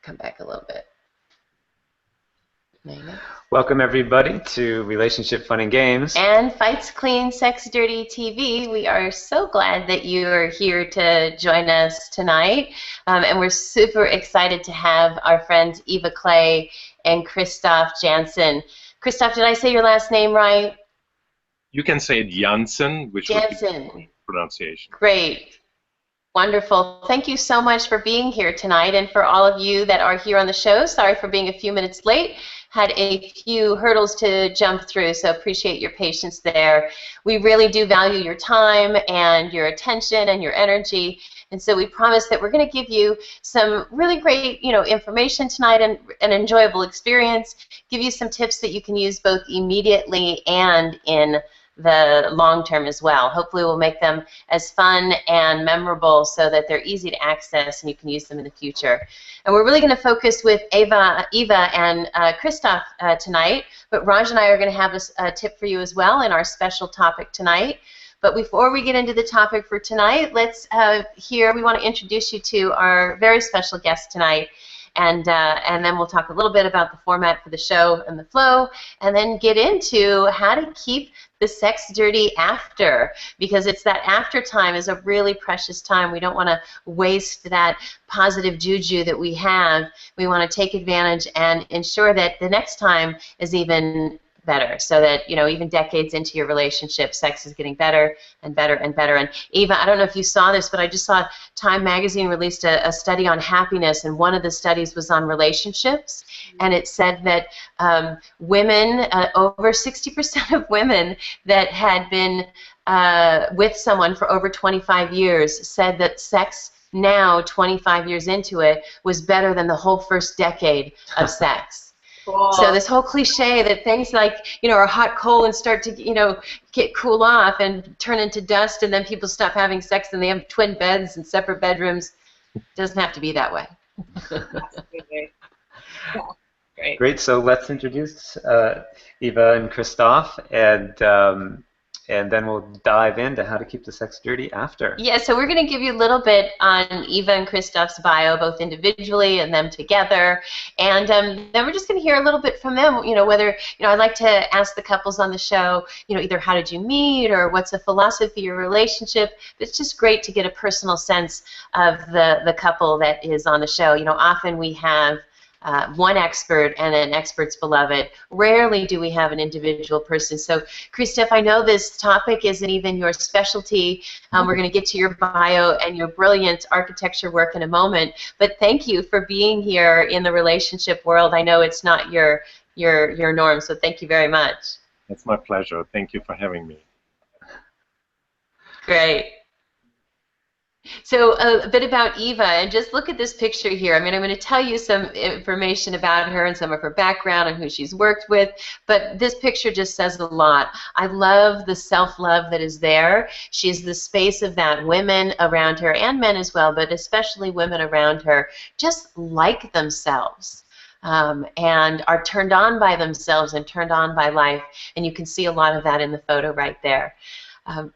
come back a little bit. Welcome everybody to Relationship Fun and Games and Fights Clean Sex Dirty TV. We are so glad that you are here to join us tonight, and we're super excited to have our friends Eva Clay and Christof Jantzen. Christof, did I say your last name right? You can say it Jantzen, which Jantzen. would be pronunciation. Great. Wonderful. Thank you so much for being here tonight, and for all of you that are here on the show. Sorry for being a few minutes late. Had a few hurdles to jump through, so appreciate your patience there. We really do value your time and your attention and your energy, and so we promise that we're going to give you some really great, information tonight and an enjoyable experience, give you some tips that you can use both immediately and in the long term as well. Hopefully we'll make them as fun and memorable so that they're easy to access and you can use them in the future. And we're really going to focus with Eva and Christof tonight, but Raj and I are going to have a tip for you as well in our special topic tonight. But before we get into the topic for tonight, let's we want to introduce you to our very special guest tonight. And then we'll talk a little bit about the format for the show and the flow, and then get into how to keep the sex dirty after, because it's that after time is a really precious time. We don't want to waste that positive juju that we have. We want to take advantage and ensure that the next time is even better, so that even decades into your relationship, sex is getting better and better and better. And Eva, I don't know if you saw this, but I just saw Time magazine released a study on happiness, and one of the studies was on relationships, and it said that women, over 60% of women that had been with someone for over 25 years said that sex now, 25 years into it, was better than the whole first decade of sex. So this whole cliche that things like, are hot coal and start to, cool off and turn into dust, and then people stop having sex and they have twin beds and separate bedrooms, doesn't have to be that way. Absolutely. Yeah. Great. Great, so let's introduce Eva and Christof, and then we'll dive into how to keep the sex dirty after. Yeah, so we're going to give you a little bit on Eva and Christof's bio, both individually and them together, and then we're just going to hear a little bit from them, whether, I like to ask the couples on the show, either how did you meet, or what's the philosophy of your relationship. It's just great to get a personal sense of the couple that is on the show. Often we have one expert and an expert's beloved. Rarely do we have an individual person. So, Christof, I know this topic isn't even your specialty. We're going to get to your bio and your brilliant architecture work in a moment. But thank you for being here in the relationship world. I know it's not your norm, so thank you very much. It's my pleasure. Thank you for having me. Great. So a bit about Eva, and just look at this picture here. I'm going to tell you some information about her and some of her background and who she's worked with, but this picture just says a lot. I love the self-love that is there. She's the space of that. Women around her, and men as well, but especially women around her, just like themselves. And are turned on by themselves and turned on by life, and you can see a lot of that in the photo right there.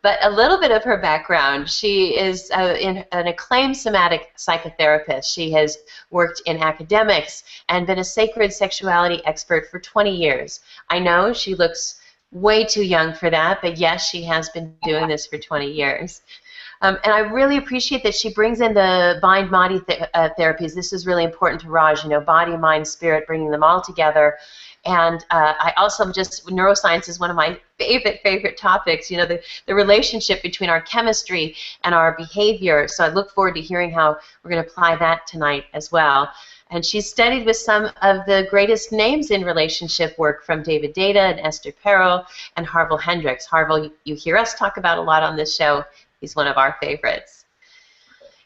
But a little bit of her background: she is an acclaimed somatic psychotherapist. She has worked in academics and been a sacred sexuality expert for 20 years. I know she looks way too young for that, but yes, she has been doing this for 20 years. And I really appreciate that she brings in the mind-body therapies. This is really important to Raj, body, mind, spirit, bringing them all together. And I also neuroscience is one of my favorite topics, the relationship between our chemistry and our behavior. So I look forward to hearing how we're going to apply that tonight as well. And she's studied with some of the greatest names in relationship work, from David Data and Esther Perel and Harville Hendricks. Harville, you hear us talk about a lot on this show. He's one of our favorites.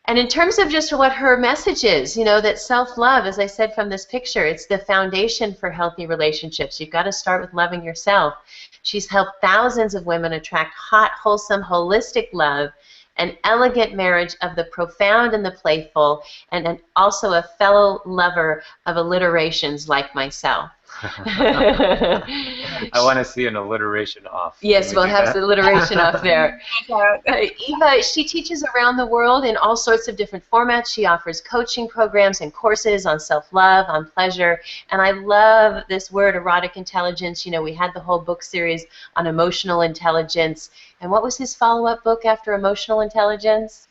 And in terms of just what her message is, that self-love, as I said from this picture, it's the foundation for healthy relationships. You've got to start with loving yourself. She's helped thousands of women attract hot, wholesome, holistic love, an elegant marriage of the profound and the playful, and also a fellow lover of alliterations like myself. I want to see an alliteration off. Yes, we'll have some alliteration off there. Yeah. Eva, she teaches around the world in all sorts of different formats. She offers coaching programs and courses on self-love, on pleasure, and I love this word, erotic intelligence. You know, we had the whole book series on emotional intelligence. And what was his follow-up book after emotional intelligence?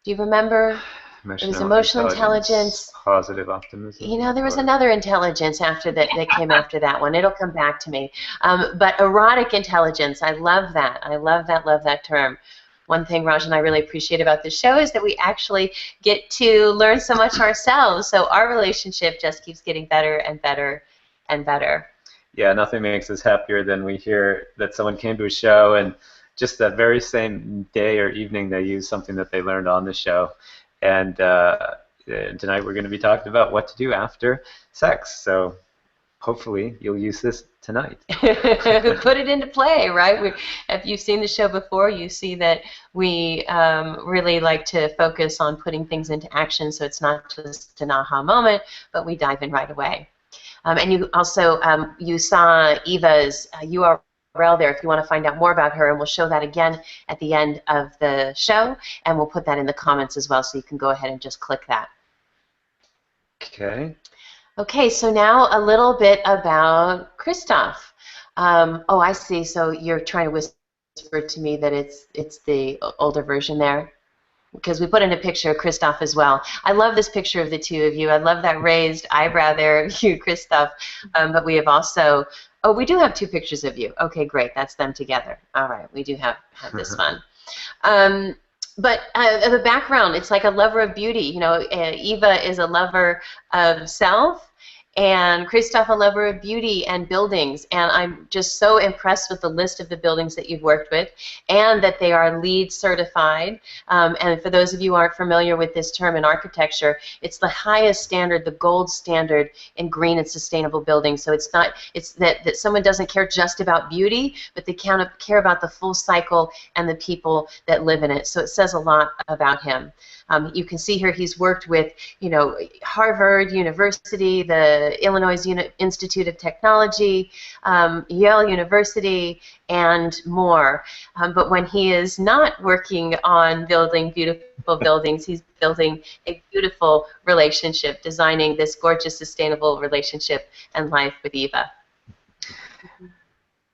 Do you remember? It was emotional intelligence, positive optimism. You know, there was another intelligence after that came after that one. It'll come back to me. But erotic intelligence, I love that. I love that term. One thing Raj and I really appreciate about this show is that we actually get to learn so much ourselves. So our relationship just keeps getting better and better and better. Yeah, nothing makes us happier than we hear that someone came to a show and just that very same day or evening they used something that they learned on the show. And tonight we're going to be talking about what to do after sex. So hopefully you'll use this tonight. Put it into play, right? If you've seen the show before, you see that we really like to focus on putting things into action, so it's not just an aha moment, but we dive in right away. And you also, you saw Eva's URL there if you want to find out more about her, and we'll show that again at the end of the show, and we'll put that in the comments as well, so you can go ahead and just click that. Okay. Okay, so now a little bit about Christof. Oh, I see. So you're trying to whisper to me that it's the older version there, because we put in a picture of Christof as well. I love this picture of the two of you. I love that raised eyebrow there of you, Christof. But we have also, oh, we do have two pictures of you. Okay, great. That's them together. All right, we do have this one. But the background, it's like a lover of beauty. You know, Eva is a lover of self, and Christof a lover of beauty and buildings. And I'm just so impressed with the list of the buildings that you've worked with, and that they are LEED certified. And for those of you who aren't familiar with this term in architecture, it's the highest standard, the gold standard in green and sustainable buildings. So it's not, it's that someone doesn't care just about beauty, but they care about the full cycle and the people that live in it. So it says a lot about him. You can see here he's worked with, you know, Harvard University, the Illinois Institute of Technology, Yale University, and more. But when he is not working on building beautiful buildings, he's building a beautiful relationship, designing this gorgeous, sustainable relationship and life with Eva.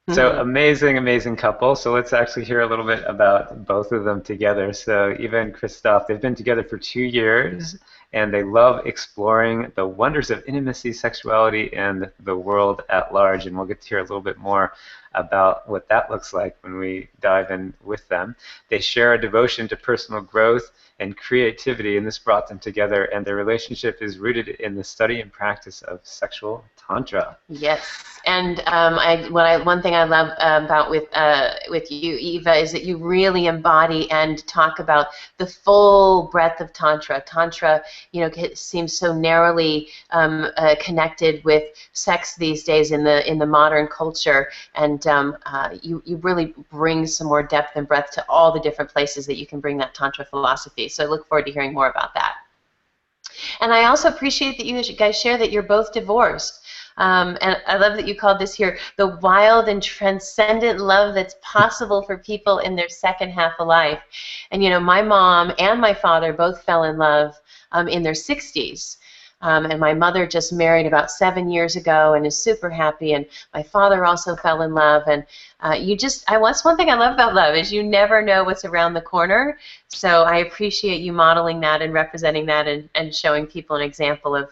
So amazing, amazing couple. So let's actually hear a little bit about both of them together. So Eva and Christof, they've been together for 2 years, and they love exploring the wonders of intimacy, sexuality, and the world at large. And we'll get to hear a little bit more about what that looks like when we dive in with them. They share a devotion to personal growth and creativity, and this brought them together, and their relationship is rooted in the study and practice of sexual tantra. Yes, and one thing I love about with you, Eva, is that you really embody and talk about the full breadth of tantra. Tantra, you know, seems so narrowly connected with sex these days in the modern culture, and you really bring some more depth and breadth to all the different places that you can bring that tantra philosophy. So I look forward to hearing more about that. And I also appreciate that you guys share that you're both divorced. And I love that you called this here the wild and transcendent love that's possible for people in their second half of life. And you know, my mom and my father both fell in love in their 60s. And my mother just married about 7 years ago and is super happy. And my father also fell in love. And that's one thing I love about love is you never know what's around the corner. So I appreciate you modeling that and representing that and showing people an example of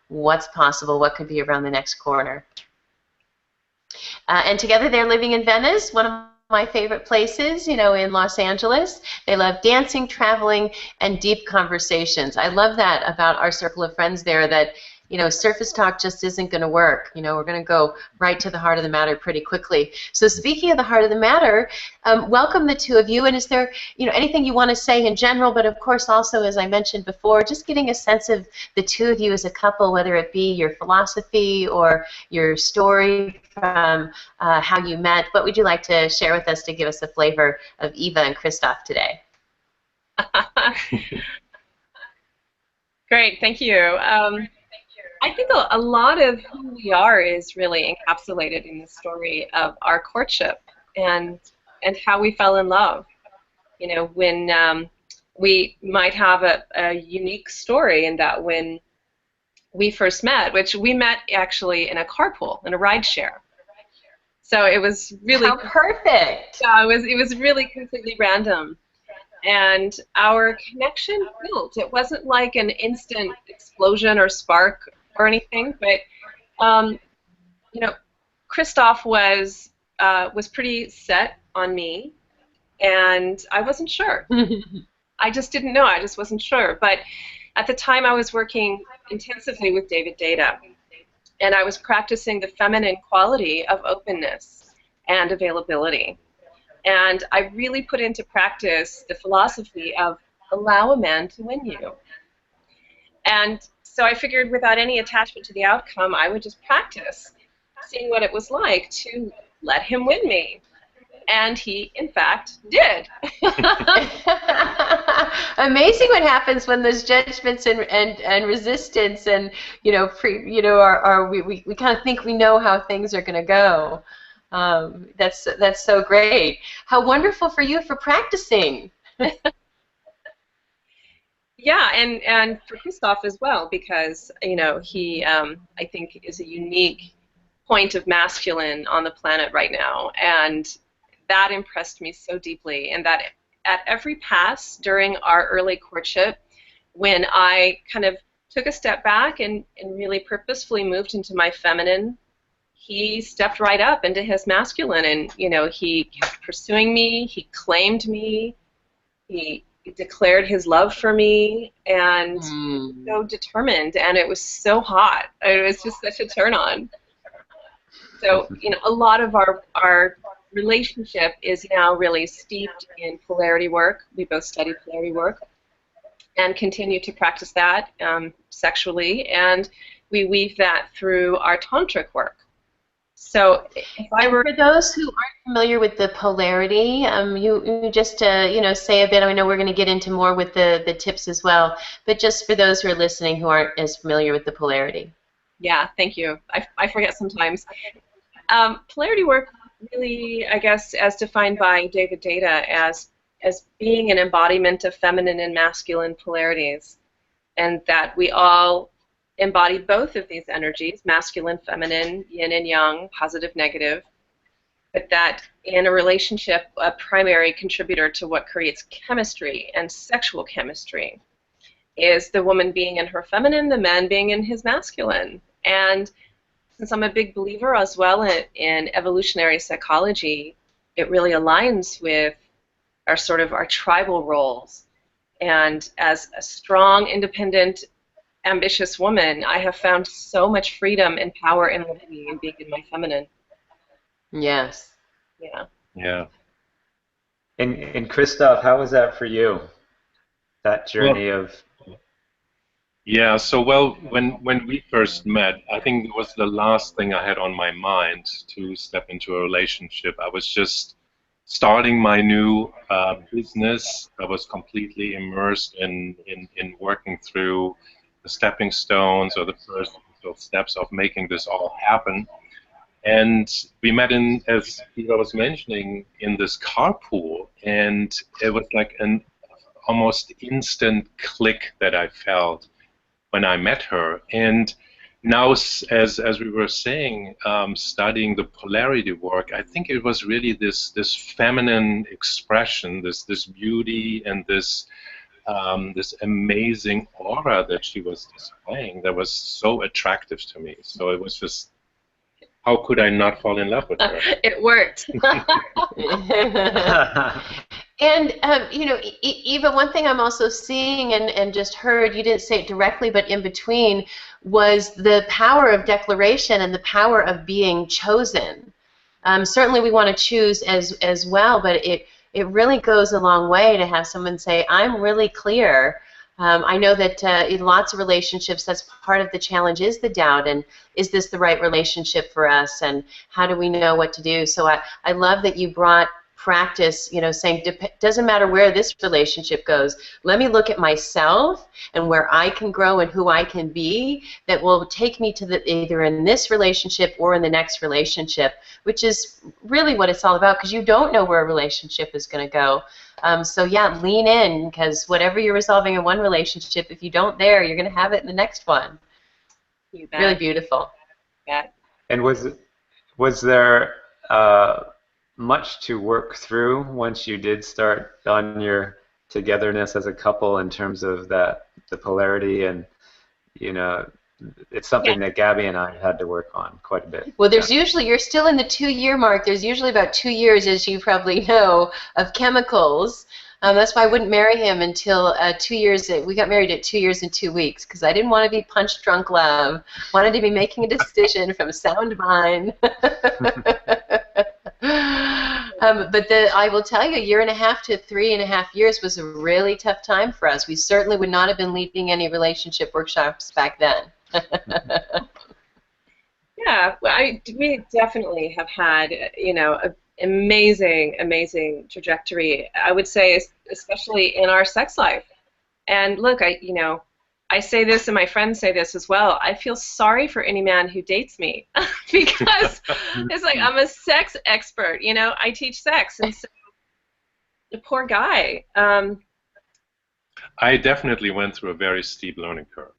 what's possible, what could be around the next corner. And together they're living in Venice, one of my favorite places, you know, in Los Angeles. They love dancing, traveling, and deep conversations. I love that about our circle of friends there, that, you know, surface talk just isn't going to work. You know, we're going to go right to the heart of the matter pretty quickly. So speaking of the heart of the matter, welcome the two of you. And is there, you know, anything you want to say in general, but of course also, as I mentioned before, just getting a sense of the two of you as a couple, whether it be your philosophy or your story from how you met. What would you like to share with us to give us a flavor of Eva and Christof today? Great, thank you. I think a lot of who we are is really encapsulated in the story of our courtship and how we fell in love. You know, when we might have a unique story in that when we first met, which we met actually in a carpool, in a ride share. So it was really How perfect. Yeah, it was really completely random. And our connection built. It wasn't like an instant explosion or spark or anything, but you know, Christof was pretty set on me, and I wasn't sure. I just didn't know. I just wasn't sure. But at the time, I was working intensively with David Data, and I was practicing the feminine quality of openness and availability. And I really put into practice the philosophy of allow a man to win you. And so I figured without any attachment to the outcome, I would just practice seeing what it was like to let him win me. And he, in fact, did. Amazing what happens when there's judgments and resistance and we kind of think we know how things are going to go. That's so great. How wonderful for you for practicing. Yeah, and for Christof as well, because he I think is a unique point of masculine on the planet right now, and that impressed me so deeply. And that at every pass during our early courtship, when I kind of took a step back and really purposefully moved into my feminine, he stepped right up into his masculine, and he kept pursuing me. He claimed me. He declared his love for me, and so determined, and it was so hot. It was just such a turn on. So a lot of our relationship is now really steeped in polarity work. We both study polarity work and continue to practice that sexually, and we weave that through our tantric work. So for those who aren't familiar with the polarity, you just say a bit. I know we're going to get into more with the tips as well, but just for those who are listening who aren't as familiar with the polarity. Yeah, thank you. I forget sometimes. Polarity work really, I guess, as defined by David Data, as being an embodiment of feminine and masculine polarities, and that we all embody both of these energies, masculine, feminine, yin and yang, positive, negative, but that in a relationship, a primary contributor to what creates chemistry and sexual chemistry is the woman being in her feminine, the man being in his masculine. And since I'm a big believer as well in evolutionary psychology, it really aligns with our tribal roles. And as a strong, independent, ambitious woman, I have found so much freedom and power in living and being in my feminine. Yes. Yeah. Yeah. And Christof, how was that for you? That journey of... Yeah, so when we first met, I think it was the last thing I had on my mind to step into a relationship. I was just starting my new business. I was completely immersed in working through the stepping stones or the first steps of making this all happen. And we met as Eva was mentioning, in this carpool, and it was like an almost instant click that I felt when I met her. And now, as we were saying, studying the polarity work, I think it was really this feminine expression, this beauty, and this amazing aura that she was displaying that was so attractive to me. So it was just, how could I not fall in love with her? It worked. And, Eva, one thing I'm also seeing and just heard, you didn't say it directly, but in between, was the power of declaration and the power of being chosen. Certainly we want to choose as well, but it really goes a long way to have someone say, I'm really clear. I know that in lots of relationships, that's part of the challenge, is the doubt, and is this the right relationship for us, and how do we know what to do? So I love that you brought practice, saying, doesn't matter where this relationship goes, let me look at myself and where I can grow and who I can be that will take me to either in this relationship or in the next relationship, which is really what it's all about, because you don't know where a relationship is going to go. So yeah, lean in, because whatever you're resolving in one relationship, if you don't there, you're going to have it in the next one. You bet. Really beautiful. Yeah. And was there much to work through once you did start on your togetherness as a couple in terms of the polarity, and it's something that Gabby and I had to work on quite a bit. Well, there's usually, you're still in the 2-year mark. There's usually about 2 years, as you probably know, of chemicals. That's why I wouldn't marry him until 2 years. We got married at 2 years and 2 weeks, because I didn't want to be punch drunk love. Wanted to be making a decision from sound mind. But I will tell you, 1.5 to 3.5 years was a really tough time for us. We certainly would not have been leading any relationship workshops back then. Yeah, well, we definitely have had, an amazing trajectory. I would say, especially in our sex life. And look, I say this, and my friends say this as well. I feel sorry for any man who dates me because it's like I'm a sex expert. I teach sex, and so the poor guy. I definitely went through a very steep learning curve.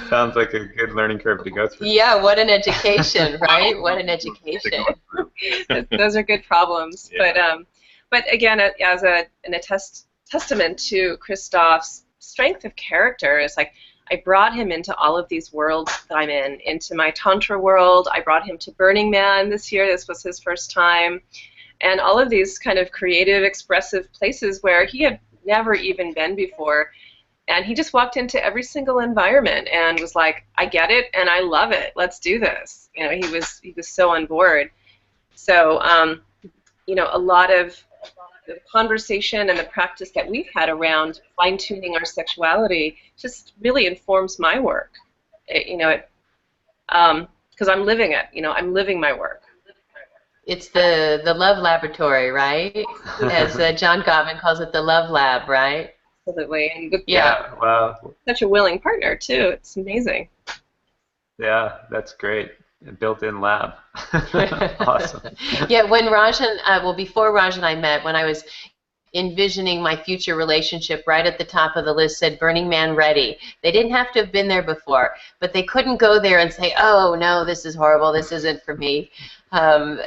Sounds like a good learning curve to go through. Yeah, what an education, right? What an education. Those are good problems. Yeah. But again, as a testament to Christof's strength of character, it's like I brought him into all of these worlds that I'm in, into my Tantra world. I brought him to Burning Man this year. This was his first time. And all of these kind of creative, expressive places where he had never even been before. And he just walked into every single environment and was like, I get it and I love it. Let's do this. He was so on board. So, a lot of the conversation and the practice that we've had around fine-tuning our sexuality just really informs my work. Because I'm living it. I'm living my work. It's the love laboratory, right? As John Gottman calls it, the love lab, right? Absolutely. And yeah, wow. Such a willing partner, too. It's amazing. Yeah, that's great. A built-in lab. Awesome. Yeah, when before Raj and I met, when I was envisioning my future relationship, right at the top of the list said Burning Man ready. They didn't have to have been there before, but they couldn't go there and say, oh, no, this is horrible, this isn't for me. And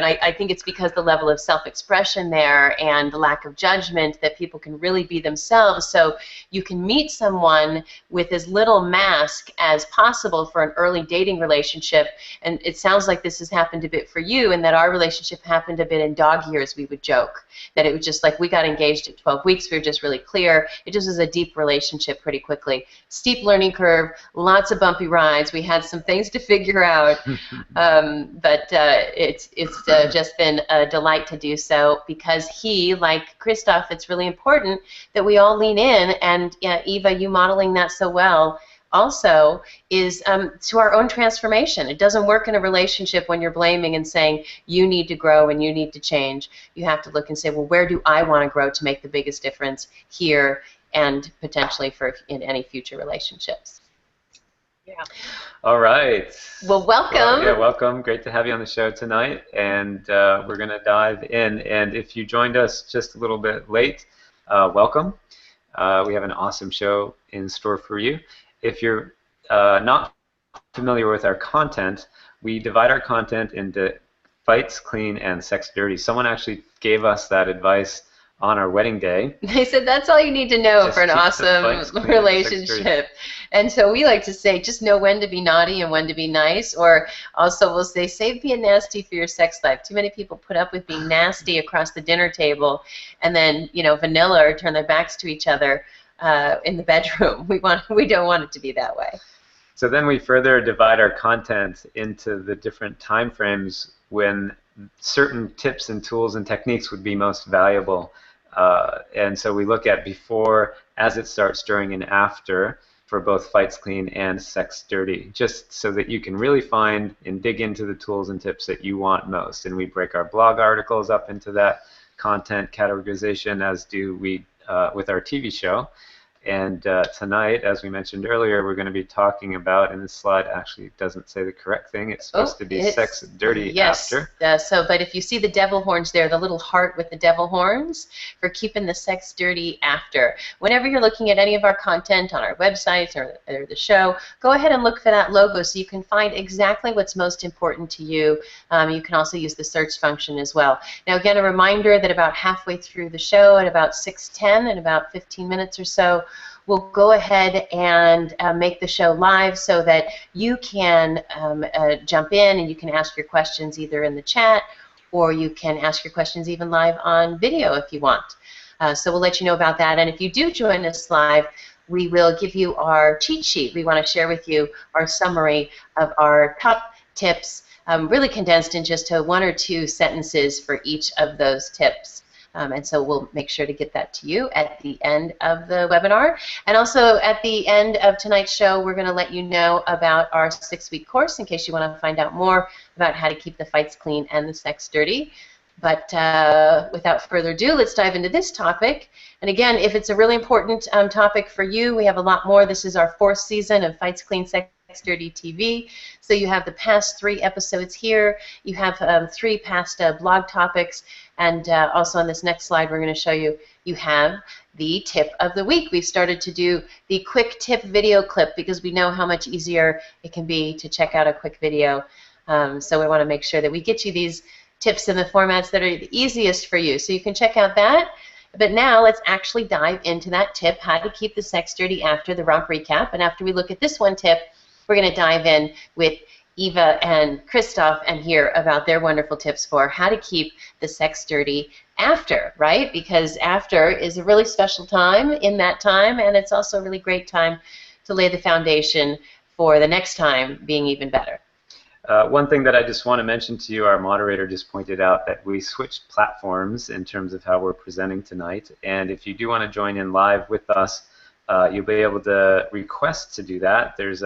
I think it's because the level of self-expression there and the lack of judgment that people can really be themselves. So you can meet someone with as little mask as possible for an early dating relationship. And it sounds like this has happened a bit for you, and that our relationship happened a bit in dog years, we would joke. That it was just like we got engaged at 12 weeks, we were just really clear. It just was a deep relationship pretty quickly. Steep learning curve, lots of bumpy rides. We had some things to figure out. But it's just been a delight to do so, because he, like Christof, it's really important that we all lean in, and Eva, you modeling that so well also is to our own transformation. It doesn't work in a relationship when you're blaming and saying you need to grow and you need to change. You have to look and say, well, where do I want to grow to make the biggest difference here and potentially in any future relationships. Yeah. All right. Well, welcome. Yeah, welcome. Great to have you on the show tonight. And we're going to dive in. And if you joined us just a little bit late, welcome. We have an awesome show in store for you. If you're not familiar with our content, we divide our content into fights, clean, and sex dirty. Someone actually gave us that advice on our wedding day. They said that's all you need to know Just for an awesome relationship. And so we like to say just know when to be naughty and when to be nice, or also we'll say save being nasty for your sex life. Too many people put up with being nasty across the dinner table and then, vanilla or turn their backs to each other in the bedroom. We don't want it to be that way. So then we further divide our content into the different time frames when certain tips and tools and techniques would be most valuable. And so we look at before, as it starts, during, and after. for both Fights Clean and Sex Dirty, just so that you can really find and dig into the tools and tips that you want most. And we break our blog articles up into that content categorization, as do we with our TV show. And tonight, as we mentioned earlier, we're going to be talking about, and this slide actually doesn't say the correct thing. It's supposed to be Sex Dirty After. Yes, but if you see the devil horns there, the little heart with the devil horns, for keeping the sex dirty after. Whenever you're looking at any of our content on our websites or the show, go ahead and look for that logo so you can find exactly what's most important to you. You can also use the search function as well. Now, again, a reminder that about halfway through the show, at about 6:10, in about 15 minutes or so, we'll go ahead and make the show live so that you can jump in and you can ask your questions either in the chat, or you can ask your questions even live on video if you want. So we'll let you know about that. And if you do join us live, we will give you our cheat sheet. We want to share with you our summary of our top tips, really condensed in just 1 or 2 sentences for each of those tips. And so we'll make sure to get that to you at the end of the webinar. And also at the end of tonight's show, we're going to let you know about our 6-week course in case you want to find out more about how to keep the fights clean and the sex dirty. But without further ado, let's dive into this topic. And again, if it's a really important topic for you, we have a lot more. This is our 4th season of Fights Clean, Sex Dirty TV. So you have the past 3 episodes here. You have 3 past blog topics. And also on this next slide, we're going to show you, you have the tip of the week. We've started to do the quick tip video clip because we know how much easier it can be to check out a quick video. So we want to make sure that we get you these tips in the formats that are the easiest for you. So you can check out that. But now let's actually dive into that tip, how to keep the sex dirty after the romp recap. And after we look at this one tip, we're going to dive in with Eva and Christof and hear about their wonderful tips for how to keep the sex dirty after, right? Because after is a really special time in that time, and it's also a really great time to lay the foundation for the next time being even better. One thing that I just want to mention to you, our moderator just pointed out that we switched platforms in terms of how we're presenting tonight. And if you do want to join in live with us, you'll be able to request to do that. There's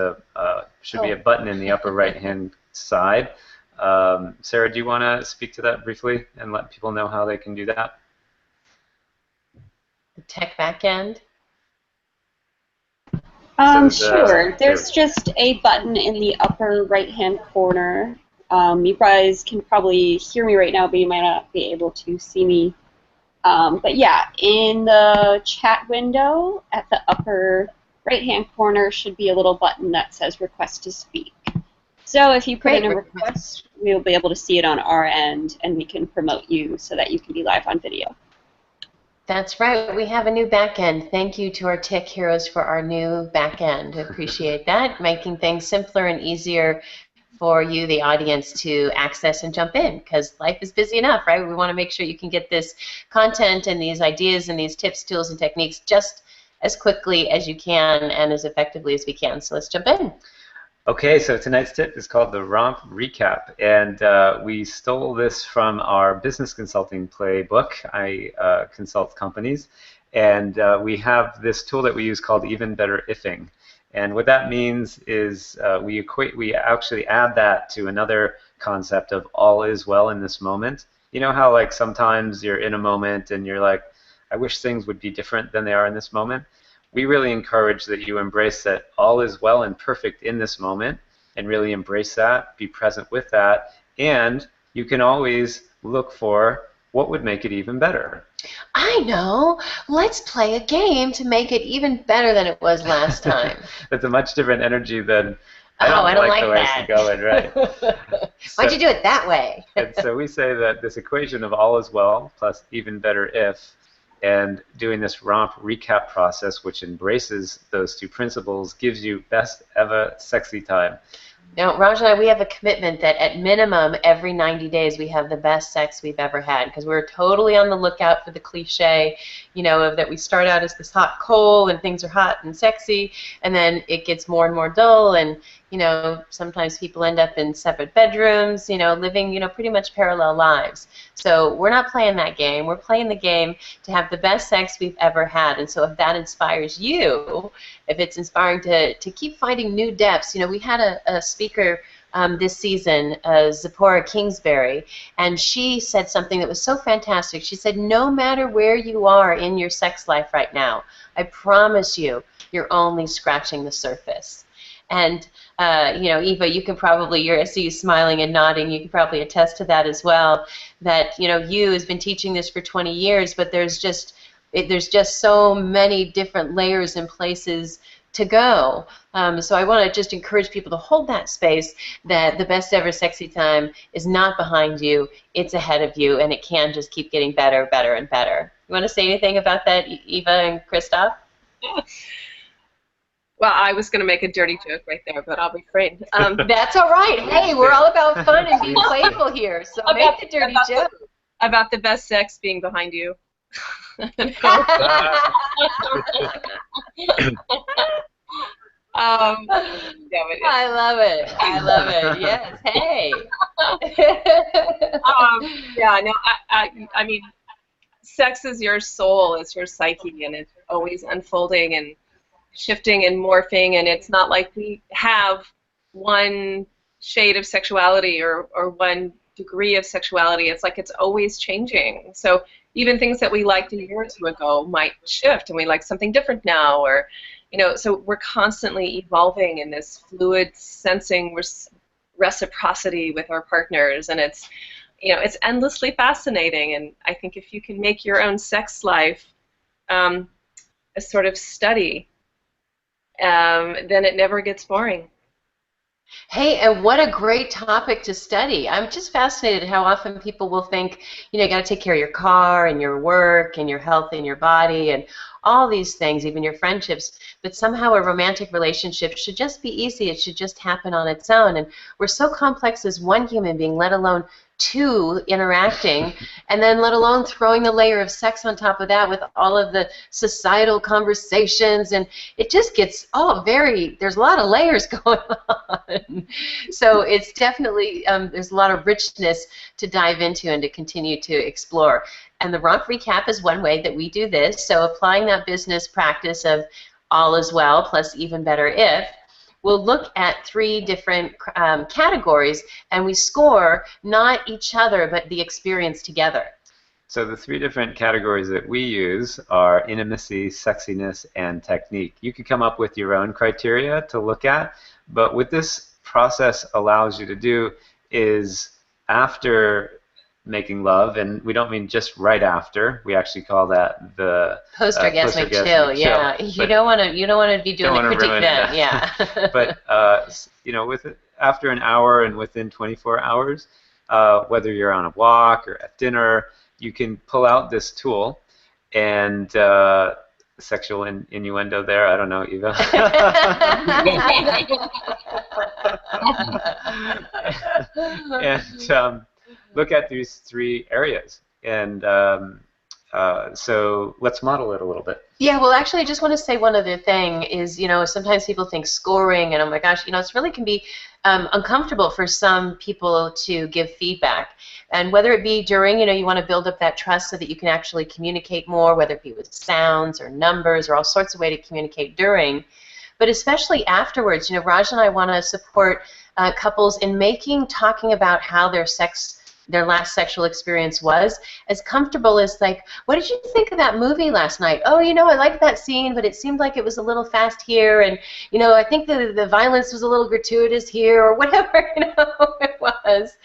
should be a button in the upper right-hand side. Sarah, do you want to speak to that briefly and let people know how they can do that? The tech backend. Sure. There's just a button in the upper right-hand corner. You guys can probably hear me right now, but you might not be able to see me. But yeah, in the chat window at the upper right-hand corner should be a little button that says Request to Speak. So if you put in a request, we'll be able to see it on our end, and we can promote you so that you can be live on video. That's right. We have a new back end. Thank you to our tech heroes for our new back end. Appreciate that, making things simpler and easier for you, the audience, to access and jump in, because life is busy enough, right? We want to make sure you can get this content and these ideas and these tips, tools, and techniques just as quickly as you can and as effectively as we can. So let's jump in. Okay, so tonight's tip is called the Romp Recap, and we stole this from our business consulting playbook. I consult companies, and we have this tool that we use called Even Better Ifing. And what that means is we actually add that to another concept of all is well in this moment. You know how like sometimes you're in a moment and you're like, I wish things would be different than they are in this moment? We really encourage that you embrace that all is well and perfect in this moment, and really embrace that, be present with that, and you can always look for what would make it even better. I know. Let's play a game to make it even better than it was last time. That's a much different energy than I don't like the way that. it's going, right? Why'd you do it that way? And so we say that this equation of all is well plus even better if, and doing this romp recap process, which embraces those 2 principles, gives you best ever sexy time. Now, Raj and I, we have a commitment that at minimum every 90 days we have the best sex we've ever had, because we're totally on the lookout for the cliche, you know, of that we start out as this hot coal and things are hot and sexy, and then it gets more and more dull, and sometimes people end up in separate bedrooms, living, pretty much parallel lives. So we're not playing that game. We're playing the game to have the best sex we've ever had. And so if that inspires you, if it's inspiring to keep finding new depths, we had a speaker this season, Zipporah Kingsbury, and she said something that was so fantastic. She said, no matter where you are in your sex life right now, I promise you, you're only scratching the surface. And, Eva, you can probably, I see you smiling and nodding, you can probably attest to that as well, that, you has been teaching this for 20 years, but there's just so many different layers and places to go. So I want to just encourage people to hold that space, that the best ever sexy time is not behind you, it's ahead of you, and it can just keep getting better, better, and better. You want to say anything about that, Eva and Christof? Well, I was going to make a dirty joke right there, but I'll refrain. That's all right. Hey, we're all about fun and being playful here, so make the dirty joke. About the best sex being behind you. I love it. I love it. Yes. Hey. I mean, sex is your soul, it's your psyche, and it's always unfolding and shifting and morphing, and it's not like we have one shade of sexuality or one degree of sexuality. It's like it's always changing. So even things that we liked a year or two ago might shift, and we like something different now, or so we're constantly evolving in this fluid sensing reciprocity with our partners, and it's endlessly fascinating. And I think if you can make your own sex life a sort of study, then it never gets boring. Hey, and what a great topic to study. I'm just fascinated how often people will think, you got to take care of your car and your work and your health and your body and all these things, even your friendships, but somehow a romantic relationship should just be easy. It should just happen on its own. And we're so complex as one human being, let alone two interacting, and then let alone throwing the layer of sex on top of that with all of the societal conversations, and it just gets there's a lot of layers going on. So it's definitely, there's a lot of richness to dive into and to continue to explore. And the Romp Recap is one way that we do this, so applying that business practice of all is well plus even better if, we'll look at 3 different categories, and we score not each other, but the experience together. So the 3 different categories that we use are intimacy, sexiness, and technique. You could come up with your own criteria to look at, but what this process allows you to do is after making love, and we don't mean just right after. We actually call that the post-orgasmic chill. Yeah, you don't want to be doing the critique then. Yeah. But after an hour and within 24 hours, whether you're on a walk or at dinner, you can pull out this tool, and sexual innuendo there. I don't know, Eva. And look at these 3 areas, and so let's model it a little bit. Yeah, well, actually, I just want to say one other thing is, sometimes people think scoring, and oh my gosh, it really can be uncomfortable for some people to give feedback. And whether it be during, you want to build up that trust so that you can actually communicate more, whether it be with sounds or numbers or all sorts of ways to communicate during, but especially afterwards. Raj and I want to support couples in talking about how their last sexual experience was as comfortable as, like, what did you think of that movie last night? Oh, I liked that scene, but it seemed like it was a little fast here, and I think the violence was a little gratuitous here, or whatever it was.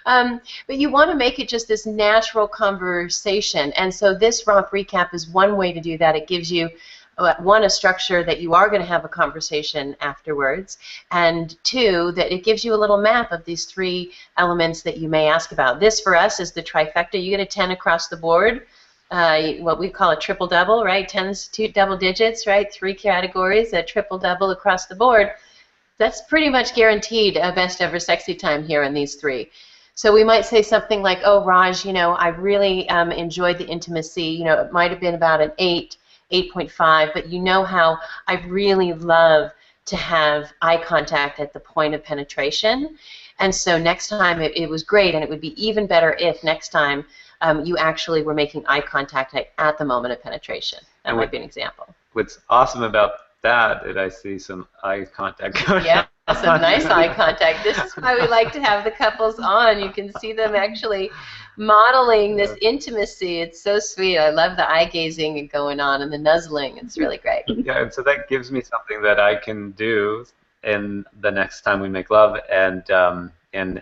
But you want to make it just this natural conversation, and so this Romp Recap is one way to do that. It gives you a structure that you are going to have a conversation afterwards, and 2, that it gives you a little map of these 3 elements that you may ask about. This, for us, is the trifecta. You get a 10 across the board, what we call a triple-double, right? 10's 2 double digits, right? 3 categories, a triple-double across the board. That's pretty much guaranteed a best ever sexy time here in these 3. So we might say something like, oh, Raj, I really enjoyed the intimacy. It might have been about an 8.5, but how I really love to have eye contact at the point of penetration. And so next time it was great, and it would be even better if next time you actually were making eye contact at the moment of penetration. That might be an example. What's awesome about that I see some eye contact going on. Yeah, some nice eye contact. This is why we like to have the couples on. You can see them actually modeling this intimacy. It's so sweet. I love the eye gazing going on and the nuzzling. It's really great. Yeah, and so that gives me something that I can do in the next time we make love, and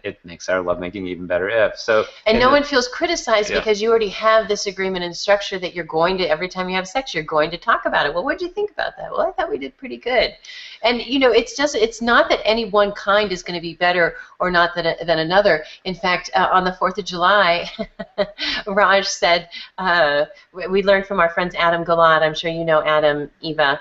it makes our lovemaking even better if. So, and no one feels criticized because you already have this agreement and structure that you're going to, every time you have sex, you're going to talk about it. Well, what did you think about that? Well, I thought we did pretty good. And, you know, it's not that any one kind is going to be better or not than another. In fact, on the 4th of July, Raj said, we learned from our friends Adam Galat, I'm sure you know Adam, Eva,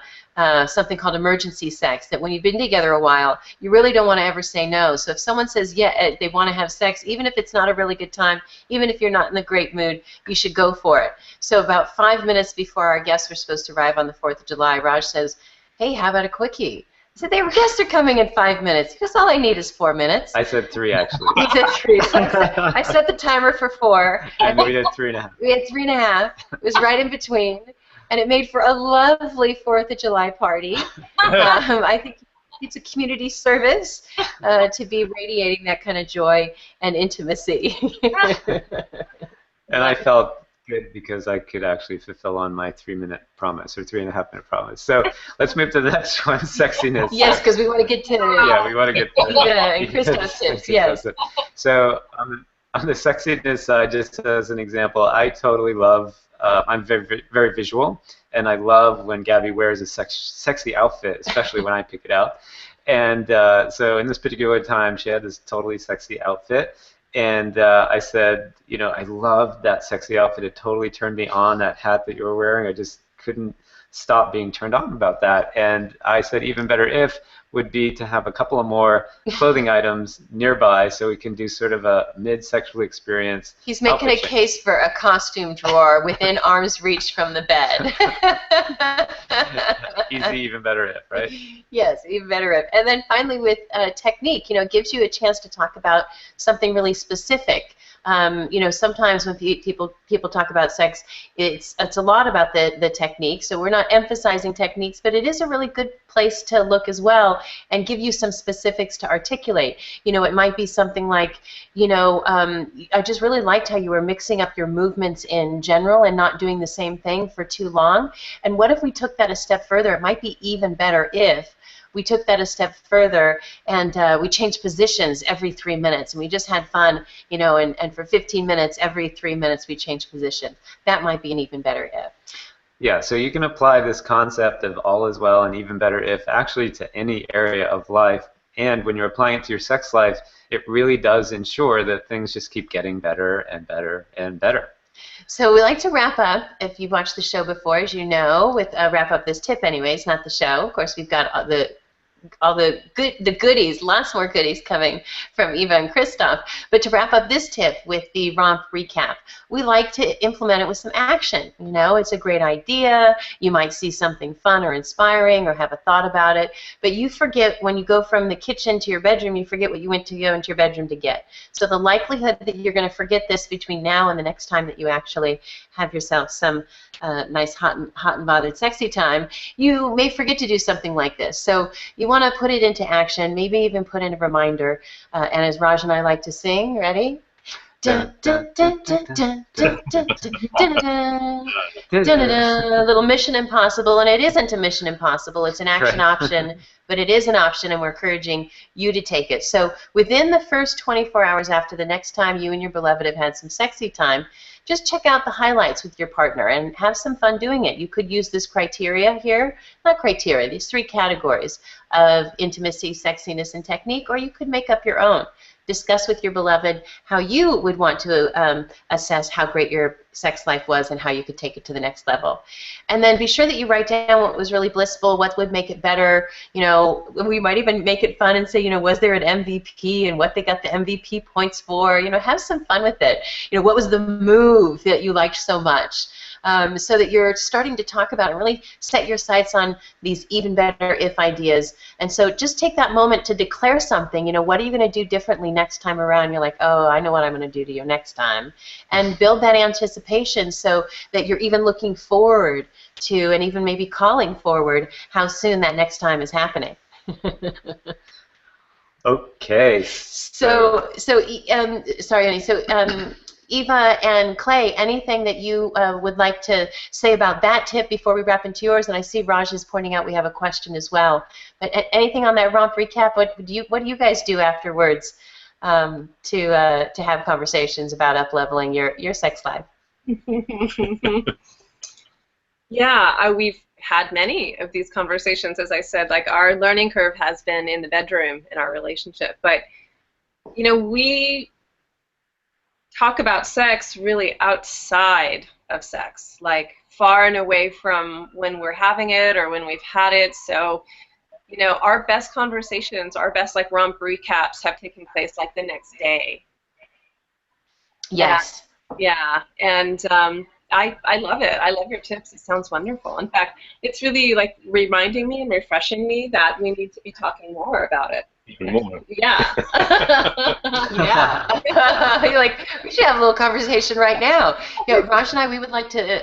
something called emergency sex, that when you've been together a while, you really don't want to ever say no. So if someone says, yeah, they want to have sex, even if it's not a really good time, even if you're not in a great mood, you should go for it. So about 5 minutes before our guests were supposed to arrive on the 4th of July, Raj says, hey, how about a quickie? I said, their guests are coming in 5 minutes. He goes, all I need is 4 minutes. I said 3, actually. He said 3. So I set the timer for 4. And we did 3.5. We had 3.5. It was right in between. And it made for a lovely 4th of July party. I think it's a community service to be radiating that kind of joy and intimacy. And I felt good because I could actually fulfill on my 3-minute promise or 3.5-minute promise. So let's move to the next one, sexiness. Yes, because we want to get to yeah, we want to get to and Christof's tips. Yes. So on the sexiness side, just as an example, I totally love. I'm very, very visual, and I love when Gabby wears a sexy outfit, especially when I pick it out. And so in this particular time, she had this totally sexy outfit, and I said, you know, I love that sexy outfit. It totally turned me on, that hat that you were wearing. I just couldn't stop being turned on about that. And I said even better if would be to have a couple of more clothing items nearby so we can do sort of a mid-sexual experience. He's making a case for a costume drawer within arm's reach from the bed. Easy, even better if, right? Yes, even better if. And then finally with technique, you know, it gives you a chance to talk about something really specific. You know, sometimes when people talk about sex, it's a lot about the technique. So we're not emphasizing techniques, but it is a really good place to look as well and give you some specifics to articulate. You know, it might be something like, you know, I just really liked how you were mixing up your movements in general and not doing the same thing for too long. And what if we took that a step further? It might be even better if we took that a step further and we changed positions every 3 minutes, and we just had fun, you know, and for 15 minutes, every 3 minutes we changed position. That might be an even better if. Yeah, so you can apply this concept of all is well and even better if actually to any area of life, and when you're applying it to your sex life, it really does ensure that things just keep getting better and better and better. So we like to wrap up, if you've watched the show before, as you know, with wrap up this tip anyways, not the show. Of course, we've got all the goodies, lots more goodies coming from Eva and Christof. But to wrap up this tip with the romp recap, we like to implement it with some action. You know, it's a great idea. You might see something fun or inspiring or have a thought about it, but you forget when you go from the kitchen to your bedroom, you forget what you went to go into your bedroom to get. So the likelihood that you're going to forget this between now and the next time that you actually have yourself some nice hot and bothered sexy time, you may forget to do something like this. So you want to put it into action, maybe even put in a reminder. And as Raj and I like to sing, ready? A little Mission Impossible, and it isn't a Mission Impossible, it's an action option, but it is an option, and we're encouraging you to take it. So within the first 24 hours after the next time you and your beloved have had some sexy time, just check out the highlights with your partner and have some fun doing it. You could use this criteria here, not criteria, these 3 categories of intimacy, sexiness, and technique, or you could make up your own. Discuss with your beloved how you would want to assess how great your sex life was and how you could take it to the next level. And then be sure that you write down what was really blissful, what would make it better. You know, we might even make it fun and say, you know, was there an MVP and what they got the MVP points for? You know, have some fun with it. You know, what was the move that you liked so much? so that you're starting to talk about and really set your sights on these even better if ideas. And so just take that moment to declare something. You know, what are you going to do differently next time around? You're like, oh, I know what I'm going to do to you next time. And build that anticipation so that you're even looking forward to, and even maybe calling forward, how soon that next time is happening. Okay. Sorry, Annie. So, Eva and Clay, anything that you would like to say about that tip before we wrap into yours? And I see Raj is pointing out we have a question as well. But anything on that romp recap? What do you guys do afterwards to have conversations about up-leveling your sex life? Yeah, we've had many of these conversations. As I said, like, our learning curve has been in the bedroom in our relationship. But, you know, we talk about sex really outside of sex, like far and away from when we're having it or when we've had it. So, you know, our best conversations, our best like romp recaps have taken place like the next day. Yes. Yeah, and I love it. I love your tips. It sounds wonderful. In fact, it's really like reminding me and refreshing me that we need to be talking more about it. Even more. Yeah. Yeah. You're like, we should have a little conversation right now. You know, Raj and I,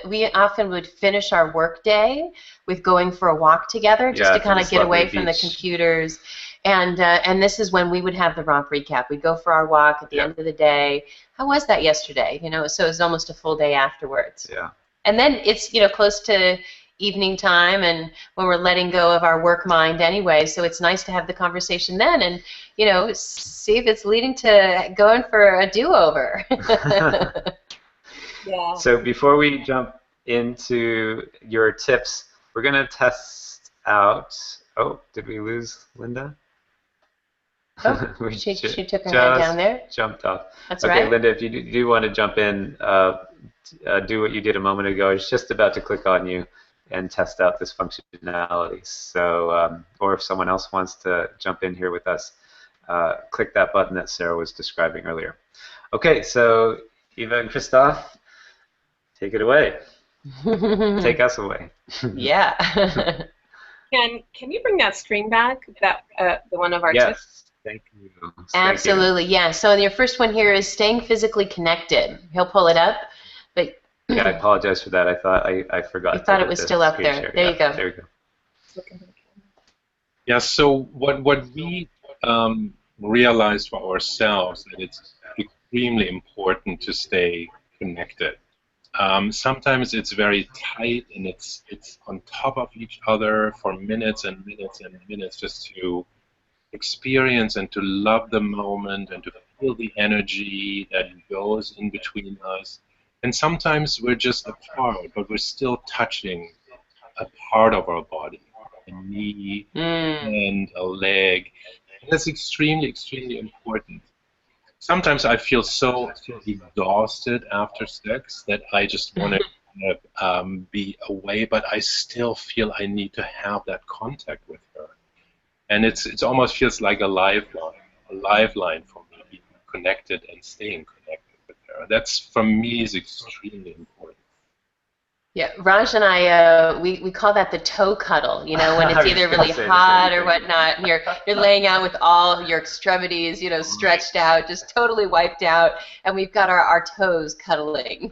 we often would finish our work day with going for a walk together just to kind of get away from the computers. And this is when we would have the romp recap. We'd go for our walk at the end of the day. How was that yesterday? You know, so it was almost a full day afterwards. Yeah. And then it's, you know, close to evening time and when we're letting go of our work mind anyway, so it's nice to have the conversation then and, you know, see if it's leading to going for a do-over. Yeah. So before we jump into your tips, we're going to test out, oh, did we lose Linda? Oh, she took her head down there. Jumped off. That's okay, right. Linda, if you do want to jump in, do what you did a moment ago. I was just about to click on you and test out this functionality. So, or if someone else wants to jump in here with us, click that button that Sarah was describing earlier. Okay, so Eva and Christof, take it away. Take us away. Yeah. Can you bring that screen back? That the one of our yes. tips. Thank you. Absolutely, yeah. So your first one here is staying physically connected. He'll pull it up, but yeah, I apologize for that. I thought I forgot. You thought it was still up there. Share. There you go. There you go. Yeah. So what we realized for ourselves that it's extremely important to stay connected. Sometimes it's very tight and it's on top of each other for minutes and minutes and minutes just to experience and to love the moment and to feel the energy that goes in between us. And sometimes we're just apart, but we're still touching a part of our body, a knee and a leg. And that's extremely, extremely important. Sometimes I feel so exhausted after sex that I just want to be away, but I still feel I need to have that contact with her. And it almost feels like a lifeline for me, being connected and staying connected with her. That's, for me, is extremely important. Yeah, Raj and I, we call that the toe cuddle, you know, when it's either really hot or whatnot, and you're laying out with all your extremities, you know, stretched out, just totally wiped out, and we've got our toes cuddling.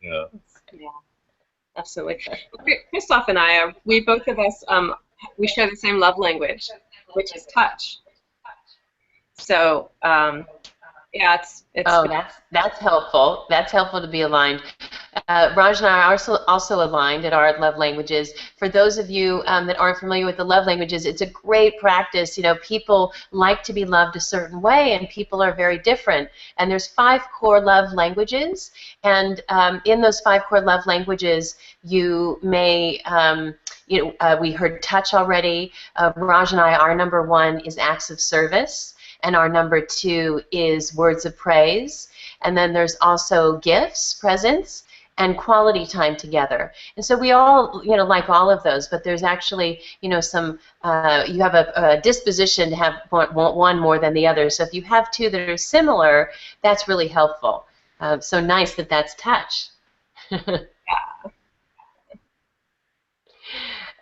Yeah. Yeah, absolutely. Christof and I, both of us, we share the same love language, which is touch. So, yeah, it's that's helpful. That's helpful to be aligned. Raj and I are also aligned at our love languages. For those of you that aren't familiar with the love languages, it's a great practice. You know, people like to be loved a certain way, and people are very different. And there's 5 core love languages, and in those 5 core love languages, you may, we heard touch already. Raj and I, our number 1 is acts of service, and our number 2 is words of praise. And then there's also gifts, presents, and quality time together. And so we all, you know, like all of those, but there's actually, you know, some, you have a disposition to have one more than the other. So if you have 2 that are similar, that's really helpful. So nice that that's touch.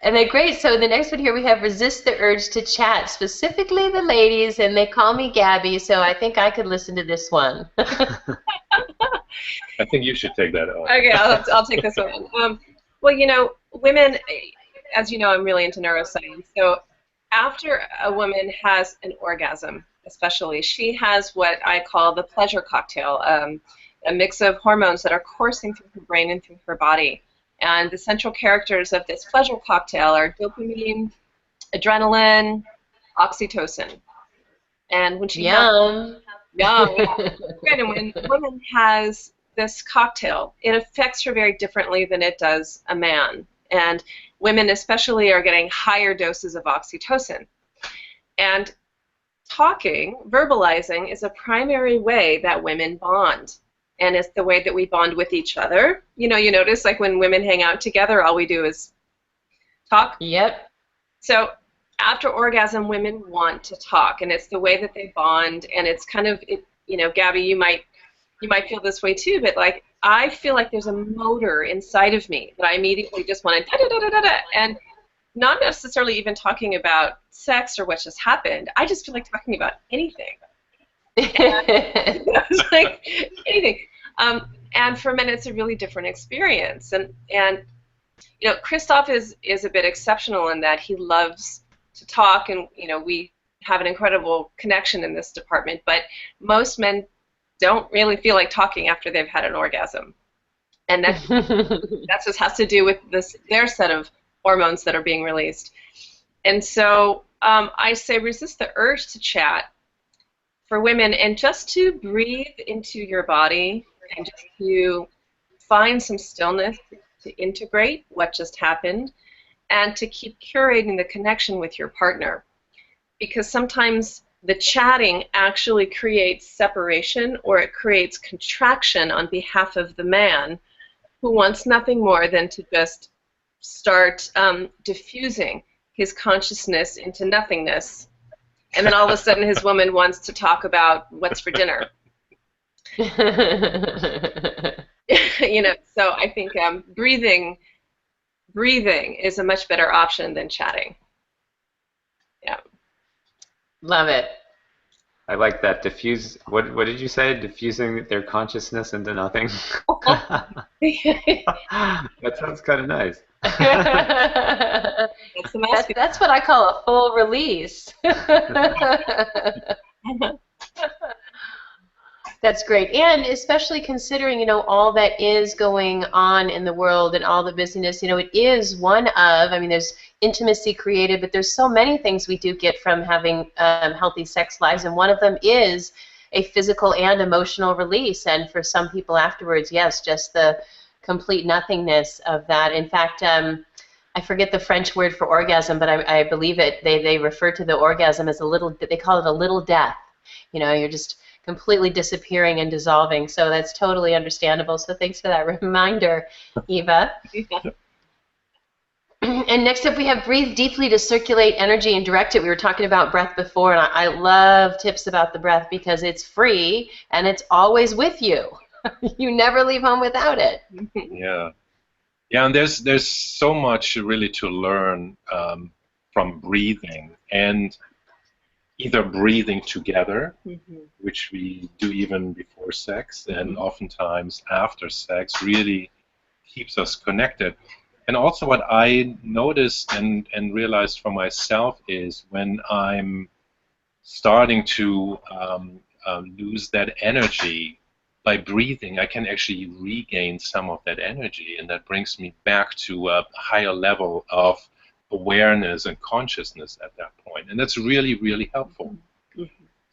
And then great, so the next one here we have resist the urge to chat, specifically the ladies, and they call me Gabby, so I think I could listen to this one. I think you should take that on. Okay, I'll take this one. Well, you know, women, as you know, I'm really into neuroscience. So after a woman has an orgasm, especially, she has what I call the pleasure cocktail, a mix of hormones that are coursing through her brain and through her body. And the central characters of this pleasure cocktail are dopamine, adrenaline, oxytocin. And when she Yum. and when a woman has this cocktail, it affects her very differently than it does a man. And women especially are getting higher doses of oxytocin. And talking, verbalizing, is a primary way that women bond. And it's the way that we bond with each other. You know, you notice like when women hang out together, all we do is talk. Yep. So after orgasm, women want to talk, and it's the way that they bond. And it's kind of, you know, Gabby, you might feel this way too, but like I feel like there's a motor inside of me that I immediately just want to da-da-da-da-da-da, and not necessarily even talking about sex or what just happened. I just feel like talking about anything. It's like anything. And for men, it's a really different experience. And you know, Christof is a bit exceptional in that he loves to talk, and you know, we have an incredible connection in this department. But most men don't really feel like talking after they've had an orgasm, and that just has to do with their set of hormones that are being released. And so I say resist the urge to chat for women, and just to breathe into your body and just to find some stillness to integrate what just happened, and to keep curating the connection with your partner. Because sometimes the chatting actually creates separation, or it creates contraction on behalf of the man, who wants nothing more than to just start diffusing his consciousness into nothingness. And then all of a sudden his woman wants to talk about what's for dinner. You know, so I think breathing is a much better option than chatting. Yeah. Love it. I like that. Diffuse. What did you say? Diffusing their consciousness into nothing. That sounds kind of nice. That's what I call a full release. That's great, and especially considering, you know, all that is going on in the world and all the busyness. You know, it is one of, I mean, there's intimacy created, but there's so many things we do get from having healthy sex lives, and one of them is a physical and emotional release. And for some people afterwards, yes, just the complete nothingness of that. In fact, I forget the French word for orgasm, but I believe it. They refer to the orgasm as a little. They call it a little death. You know, you're just completely disappearing and dissolving. So that's totally understandable. So thanks for that reminder, Eva. And next up we have breathe deeply to circulate energy and direct it. We were talking about breath before, and I love tips about the breath because it's free and it's always with you. You never leave home without it. Yeah. Yeah, and there's so much really to learn from breathing, and either breathing together, which we do even before sex, and oftentimes after sex, really keeps us connected. And also what I noticed and realized for myself is when I'm starting to lose that energy, by breathing, I can actually regain some of that energy, and that brings me back to a higher level of awareness and consciousness at that point, and that's really, really helpful.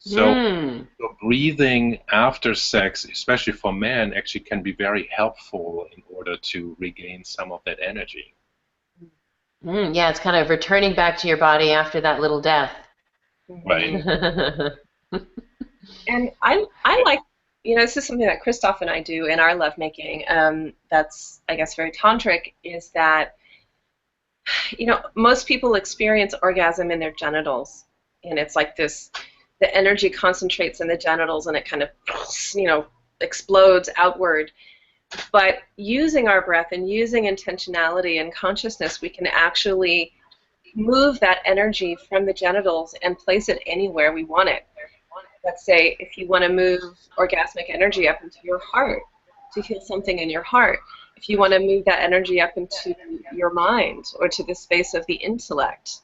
So breathing after sex, especially for men, actually can be very helpful in order to regain some of that energy. Yeah, it's kind of returning back to your body after that little death. Right. And I like, you know, this is something that Christof and I do in our lovemaking. That's, I guess, very tantric. Is that, you know, most people experience orgasm in their genitals, and it's like this. The energy concentrates in the genitals, and it kind of, you know, explodes outward. But using our breath and using intentionality and consciousness, we can actually move that energy from the genitals and place it anywhere we want it. Let's say if you want to move orgasmic energy up into your heart to heal something in your heart, if you want to move that energy up into your mind or to the space of the intellect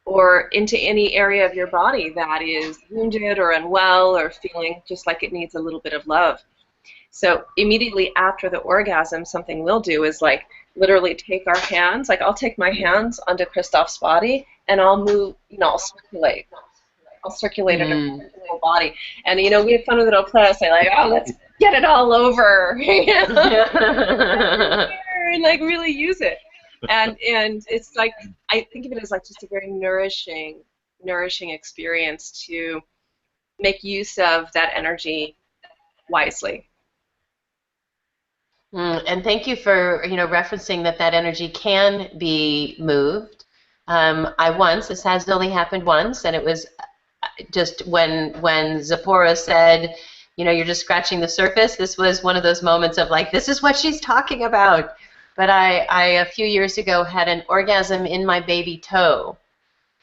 or into any area of your body that is wounded or unwell or feeling just like it needs a little bit of love. So immediately after the orgasm, something we'll do is like literally take our hands, like I'll take my hands onto Christof's body and I'll move, I'll circulate. I'll circulate it across the whole body. And, we have fun with it. I'll play. I'll say, like, oh, let's get it all over. And, like, really use it. And it's like, I think of it as, like, just a very nourishing experience to make use of that energy wisely. And thank you for, referencing that energy can be moved. This has only happened once, and it was just when Zipporah said, you're just scratching the surface. This was one of those moments of like, this is what she's talking about. But I a few years ago had an orgasm in my baby toe.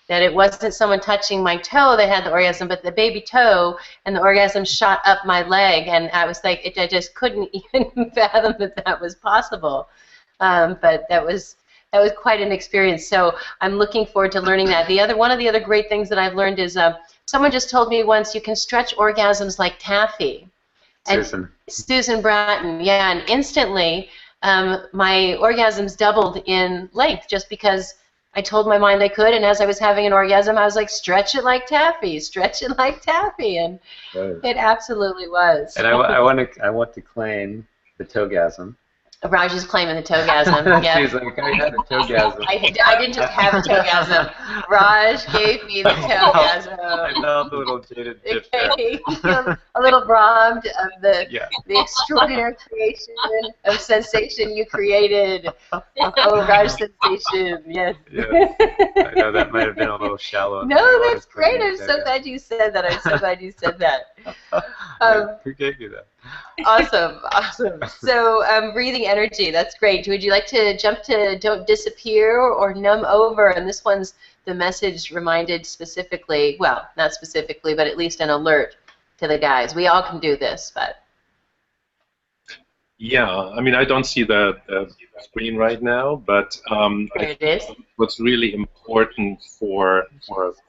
That it wasn't someone touching my toe that had the orgasm, but the baby toe, and the orgasm shot up my leg, and I was like, I just couldn't even fathom that was possible. But that was quite an experience. So I'm looking forward to learning that. One of the other great things that I've learned is someone just told me once you can stretch orgasms like taffy. Susan Bratton, yeah, and instantly my orgasms doubled in length just because I told my mind I could, and as I was having an orgasm, I was like, stretch it like taffy, and it absolutely was. And I want to claim the toegasm. Raj is claiming the toegasm. Yeah. She's like, I had a toegasm. I didn't just have a toegasm. Raj gave me the toegasm. I felt a little jaded dip there. A little robbed of the extraordinary creation of sensation you created. Oh, Raj sensation, yes. I know that might have been a little shallow. No, that's great. I'm so glad you said that. Who gave you that? Awesome. So breathing energy, that's great. Would you like to jump to don't disappear or numb over? And this one's the message reminded specifically, well, not specifically, but at least an alert to the guys. We all can do this, but. Yeah, I mean, I don't see the screen right now, but there it is. What's really important for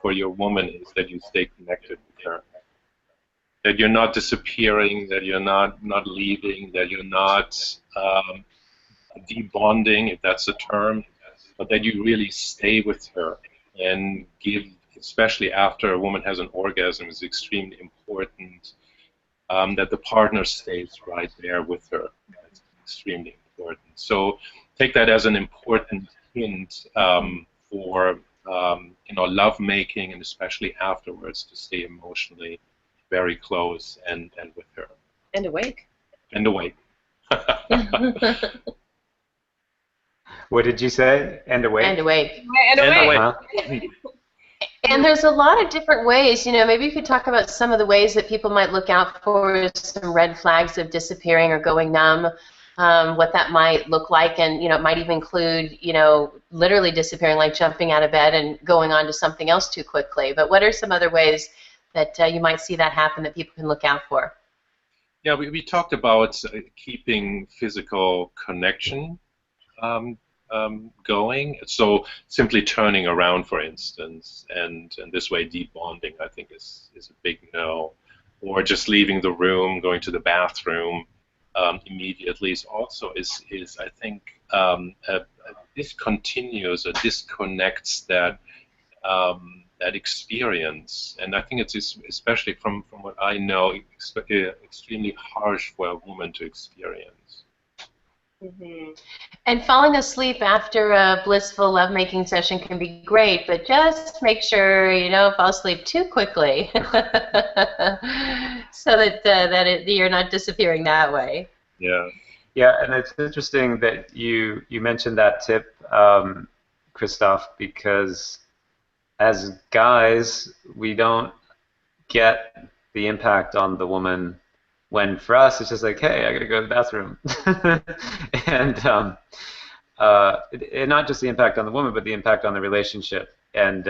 your woman is that you stay connected with her. That you're not disappearing, that you're not leaving, that you're not debonding, if that's a term, but that you really stay with her and give, especially after a woman has an orgasm, is extremely important that the partner stays right there with her. That's extremely important. So take that as an important hint for love making, and especially afterwards to stay emotionally very close and with her. And awake. And awake. What did you say? And awake? And awake. And awake. Huh? And there's a lot of different ways. Maybe you could talk about some of the ways that people might look out for some red flags of disappearing or going numb, what that might look like, and it might even include literally disappearing, like jumping out of bed and going on to something else too quickly. But what are some other ways that you might see that happen that people can look out for? Yeah, we talked about keeping physical connection going. So simply turning around, for instance, and this way deep bonding, I think, is a big no. Or just leaving the room, going to the bathroom immediately is I think, discontinues or disconnects that experience, and I think it's especially from what I know, extremely harsh for a woman to experience. Mm-hmm. And falling asleep after a blissful lovemaking session can be great, but just make sure you don't fall asleep too quickly, so that you're not disappearing that way. Yeah. Yeah, and it's interesting that you mentioned that tip, Christof, because as guys, we don't get the impact on the woman When for us, it's just like, hey, I gotta go to the bathroom. And not just the impact on the woman, but the impact on the relationship. And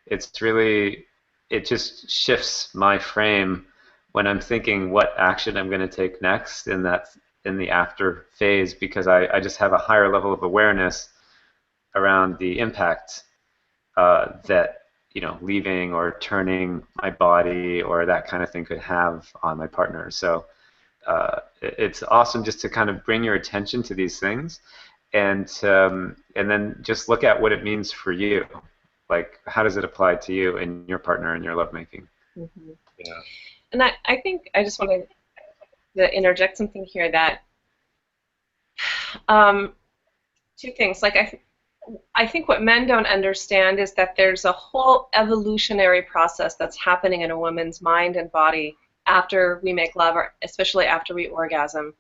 it's really, it just shifts my frame when I'm thinking what action I'm going to take next in the after phase, because I just have a higher level of awareness around the impact that leaving or turning my body or that kind of thing could have on my partner. So it's awesome just to kind of bring your attention to these things, and then just look at what it means for you. Like, how does it apply to you and your partner and your lovemaking? Mm-hmm. Yeah. And I think I just want to interject something here that two things. Like I think what men don't understand is that there's a whole evolutionary process that's happening in a woman's mind and body after we make love, or especially after we orgasm.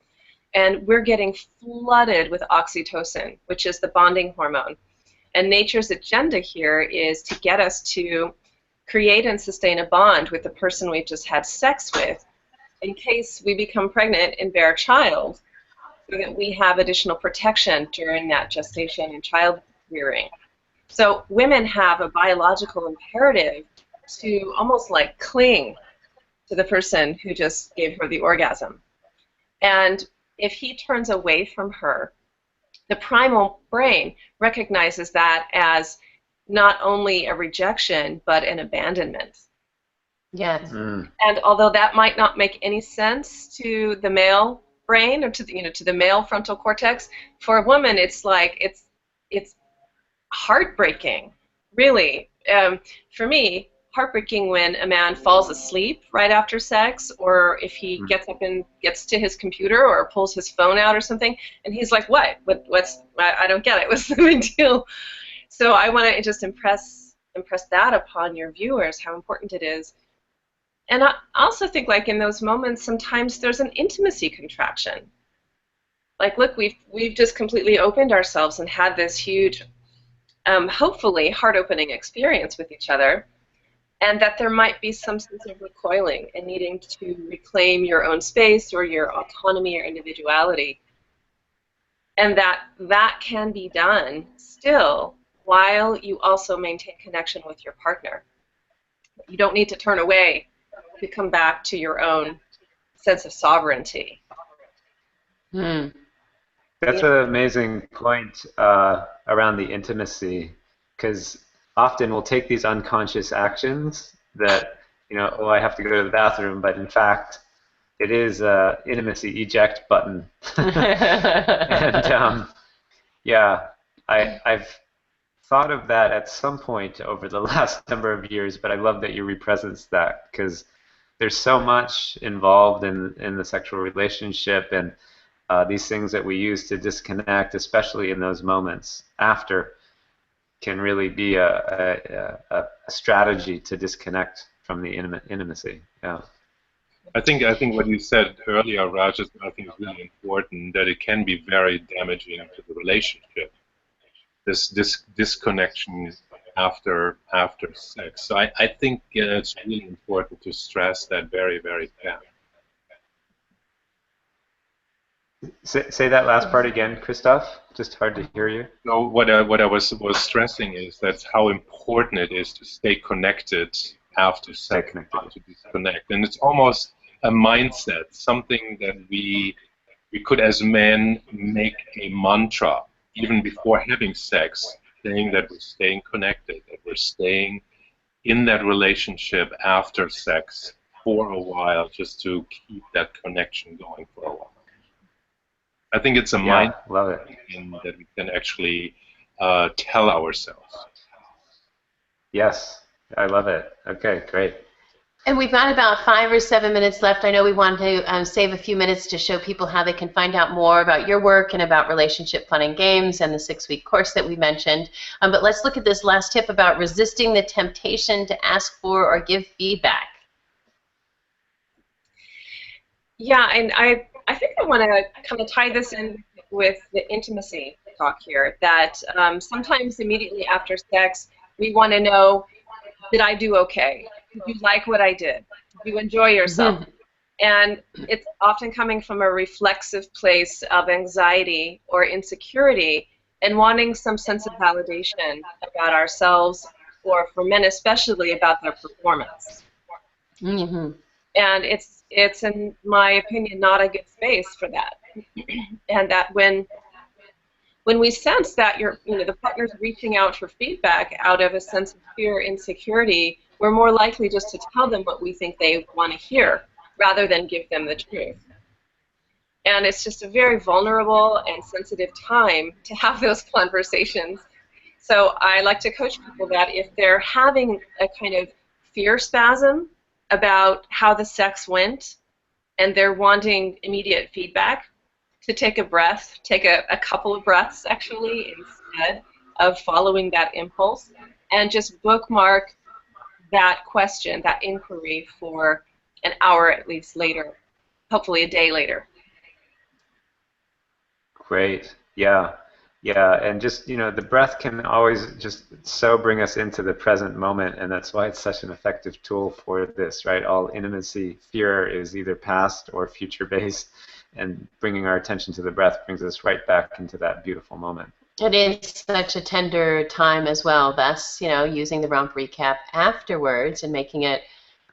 And we're getting flooded with oxytocin, which is the bonding hormone. And nature's agenda here is to get us to create and sustain a bond with the person we've just had sex with in case we become pregnant and bear a child, so that we have additional protection during that gestation and child rearing. So women have a biological imperative to almost like cling to the person who just gave her the orgasm. And if he turns away from her, the primal brain recognizes that as not only a rejection, but an abandonment. Yes. Mm. And although that might not make any sense to the male brain or to the male frontal cortex, for a woman it's like it's heartbreaking, really. For me, heartbreaking when a man falls asleep right after sex, or if he gets up and gets to his computer or pulls his phone out or something, and he's like, what's I don't get it. What's the big deal? So I want to just impress that upon your viewers, how important it is. And I also think, like, in those moments, sometimes there's an intimacy contraction. Like, look, we've just completely opened ourselves and had this huge, hopefully, heart-opening experience with each other, and that there might be some sense of recoiling and needing to reclaim your own space or your autonomy or individuality. And that can be done still while you also maintain connection with your partner. You don't need to turn away to come back to your own sense of sovereignty. Hmm. That's an amazing point around the intimacy, because often we'll take these unconscious actions that, oh, I have to go to the bathroom, but in fact, it is a intimacy eject button. And yeah, I've thought of that at some point over the last number of years, but I love that you represents that, because there's so much involved in the sexual relationship, and these things that we use to disconnect, especially in those moments after, can really be a strategy to disconnect from the intimacy. Yeah. I think what you said earlier, Raj, is really important, that it can be very damaging to the relationship. This disconnection after sex. So I think it's really important to stress that very, very fast. Say that last part again, Christof. Just hard to hear you. So what I was stressing is that's how important it is to stay connected after sex, not to disconnect. And it's almost a mindset, something that we could as men make a mantra even before having sex, saying that we're staying connected, that we're staying in that relationship after sex for a while, just to keep that connection going for a while. I think it's a mind love it. that we can actually tell ourselves. Yes, I love it. Okay, great. And we've got about 5 or 7 minutes left. I know we want to save a few minutes to show people how they can find out more about your work and about relationship fun and games and the 6-week course that we mentioned. But let's look at this last tip about resisting the temptation to ask for or give feedback. Yeah, and I think I want to kind of tie this in with the intimacy talk here, that sometimes immediately after sex, we want to know, did I do okay? Did you like what I did? Did you enjoy yourself? And it's often coming from a reflexive place of anxiety or insecurity and wanting some sense of validation about ourselves, or for men especially, about their performance. Mm-hmm. And it's in my opinion not a good space for that. And that when we sense that the partner's reaching out for feedback out of a sense of fear or insecurity, we're more likely just to tell them what we think they want to hear rather than give them the truth. And it's just a very vulnerable and sensitive time to have those conversations. So I like to coach people that if they're having a kind of fear spasm about how the sex went and they're wanting immediate feedback, to take a breath, take a couple of breaths actually instead of following that impulse, and just bookmark that question, that inquiry for an hour at least later, hopefully a day later. Great. Yeah. Yeah. And just, the breath can always just so bring us into the present moment. And that's why it's such an effective tool for this, right? All intimacy fear is either past or future based. And bringing our attention to the breath brings us right back into that beautiful moment. It is such a tender time as well. Thus, using the romp recap afterwards and making it,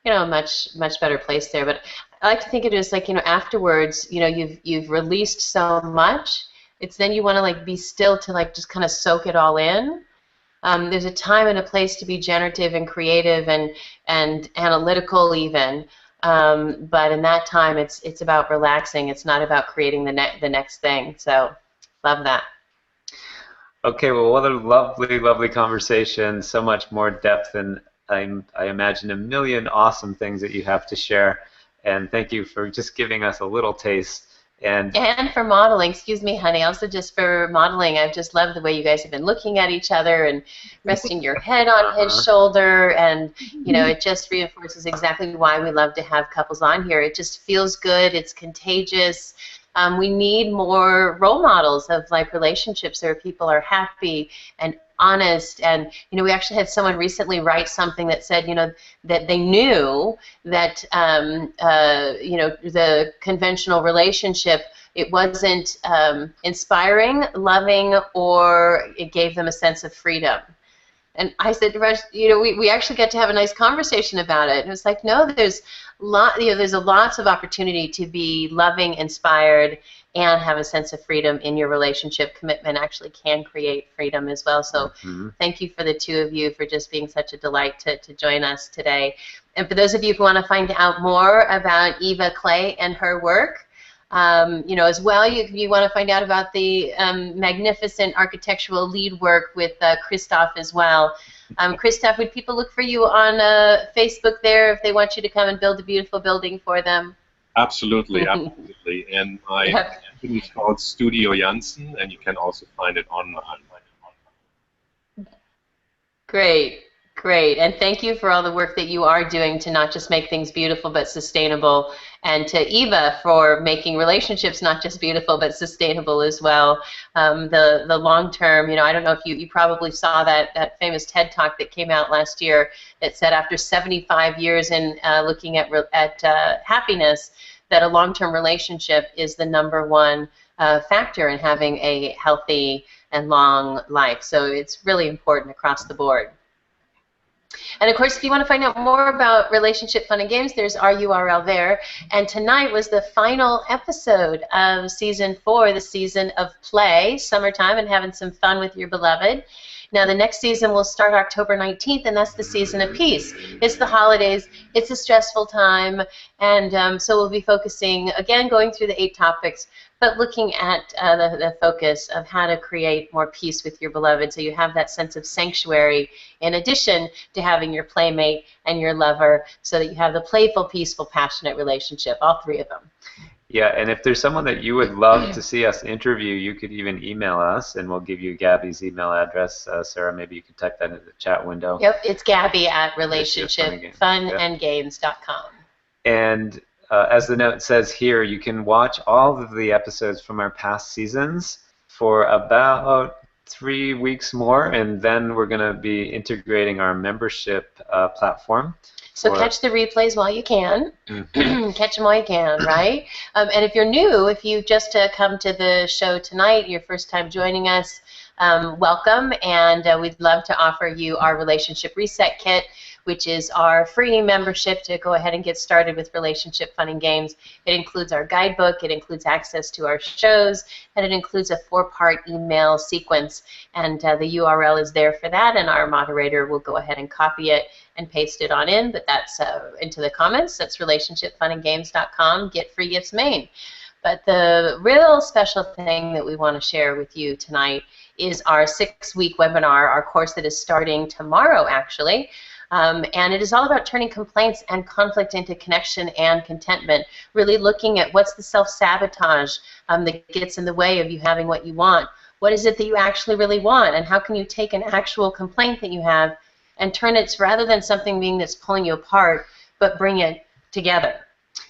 a much better place there. But I like to think of it as like, afterwards, you've released so much. It's then you want to like be still to like just kind of soak it all in. There's a time and a place to be generative and creative and analytical even. But in that time, it's about relaxing. It's not about creating the next thing. So, love that. Okay, well, what a lovely, lovely conversation. So much more depth, and I imagine a million awesome things that you have to share. And thank you for just giving us a little taste. And for modeling, excuse me, honey, also just for modeling, I've just loved the way you guys have been looking at each other and resting your head on his shoulder, and it just reinforces exactly why we love to have couples on here. It just feels good, it's contagious. We need more role models of like relationships where people are happy and honest, and we actually had someone recently write something that said that they knew that the conventional relationship, it wasn't inspiring, loving, or it gave them a sense of freedom. And I said to Raj, we actually get to have a nice conversation about it. And it's like, no, there's lots of opportunity to be loving, inspired, and have a sense of freedom in your relationship. Commitment actually can create freedom as well. So thank you for the two of you for just being such a delight to join us today. And for those of you who want to find out more about Eva Clay and her work, as well, you want to find out about the magnificent architectural lead work with Christof as well. Christof, would people look for you on Facebook there if they want you to come and build a beautiful building for them? Absolutely, absolutely. And my company is called Studio Jantzen, and you can also find it online. Great. Great, and thank you for all the work that you are doing to not just make things beautiful but sustainable, and to Eva for making relationships not just beautiful but sustainable as well. The long term, I don't know if you probably saw that famous TED Talk that came out last year that said after 75 years in looking at happiness, that a long-term relationship is the #1 factor in having a healthy and long life. So it's really important across the board. And of course, if you want to find out more about Relationship Fun and Games, there's our URL there. And tonight was the final episode of Season 4, the season of play, summertime, and having some fun with your beloved. Now, the next season will start October 19th, and that's the season of peace. It's the holidays. It's a stressful time. And so we'll be focusing, again, going through the 8 topics, but looking at the focus of how to create more peace with your beloved so you have that sense of sanctuary in addition to having your playmate and your lover, so that you have the playful, peaceful, passionate relationship, all 3 of them. Yeah, and if there's someone that you would love to see us interview, you could even email us, and we'll give you Gabby's email address. Sarah, maybe you could type that in the chat window. Yep, it's Gabby at relationshipfunandgames.com. And as the note says here, you can watch all of the episodes from our past seasons for about 3 weeks more, and then we're going to be integrating our membership platform. So catch the replays while you can. Catch them while you can, right? And if you're new, if you've just come to the show tonight, your first time joining us, welcome, and we'd love to offer you our Relationship Reset Kit, which is our free membership to go ahead and get started with relationship fun and games. It includes our guidebook, it includes access to our shows, and it includes a 4-part email sequence. And the URL is there for that, and our moderator will go ahead and copy it and paste it on in, but that's into the comments. That's relationshipfunandgames.com, Get Free Gifts Maine. But the real special thing that we want to share with you tonight is our 6-week webinar, our course that is starting tomorrow, actually. And it is all about turning complaints and conflict into connection and contentment, really looking at what's the self-sabotage that gets in the way of you having what you want. What is it that you actually really want, and how can you take an actual complaint that you have and turn it, rather than something being that's pulling you apart, but bring it together.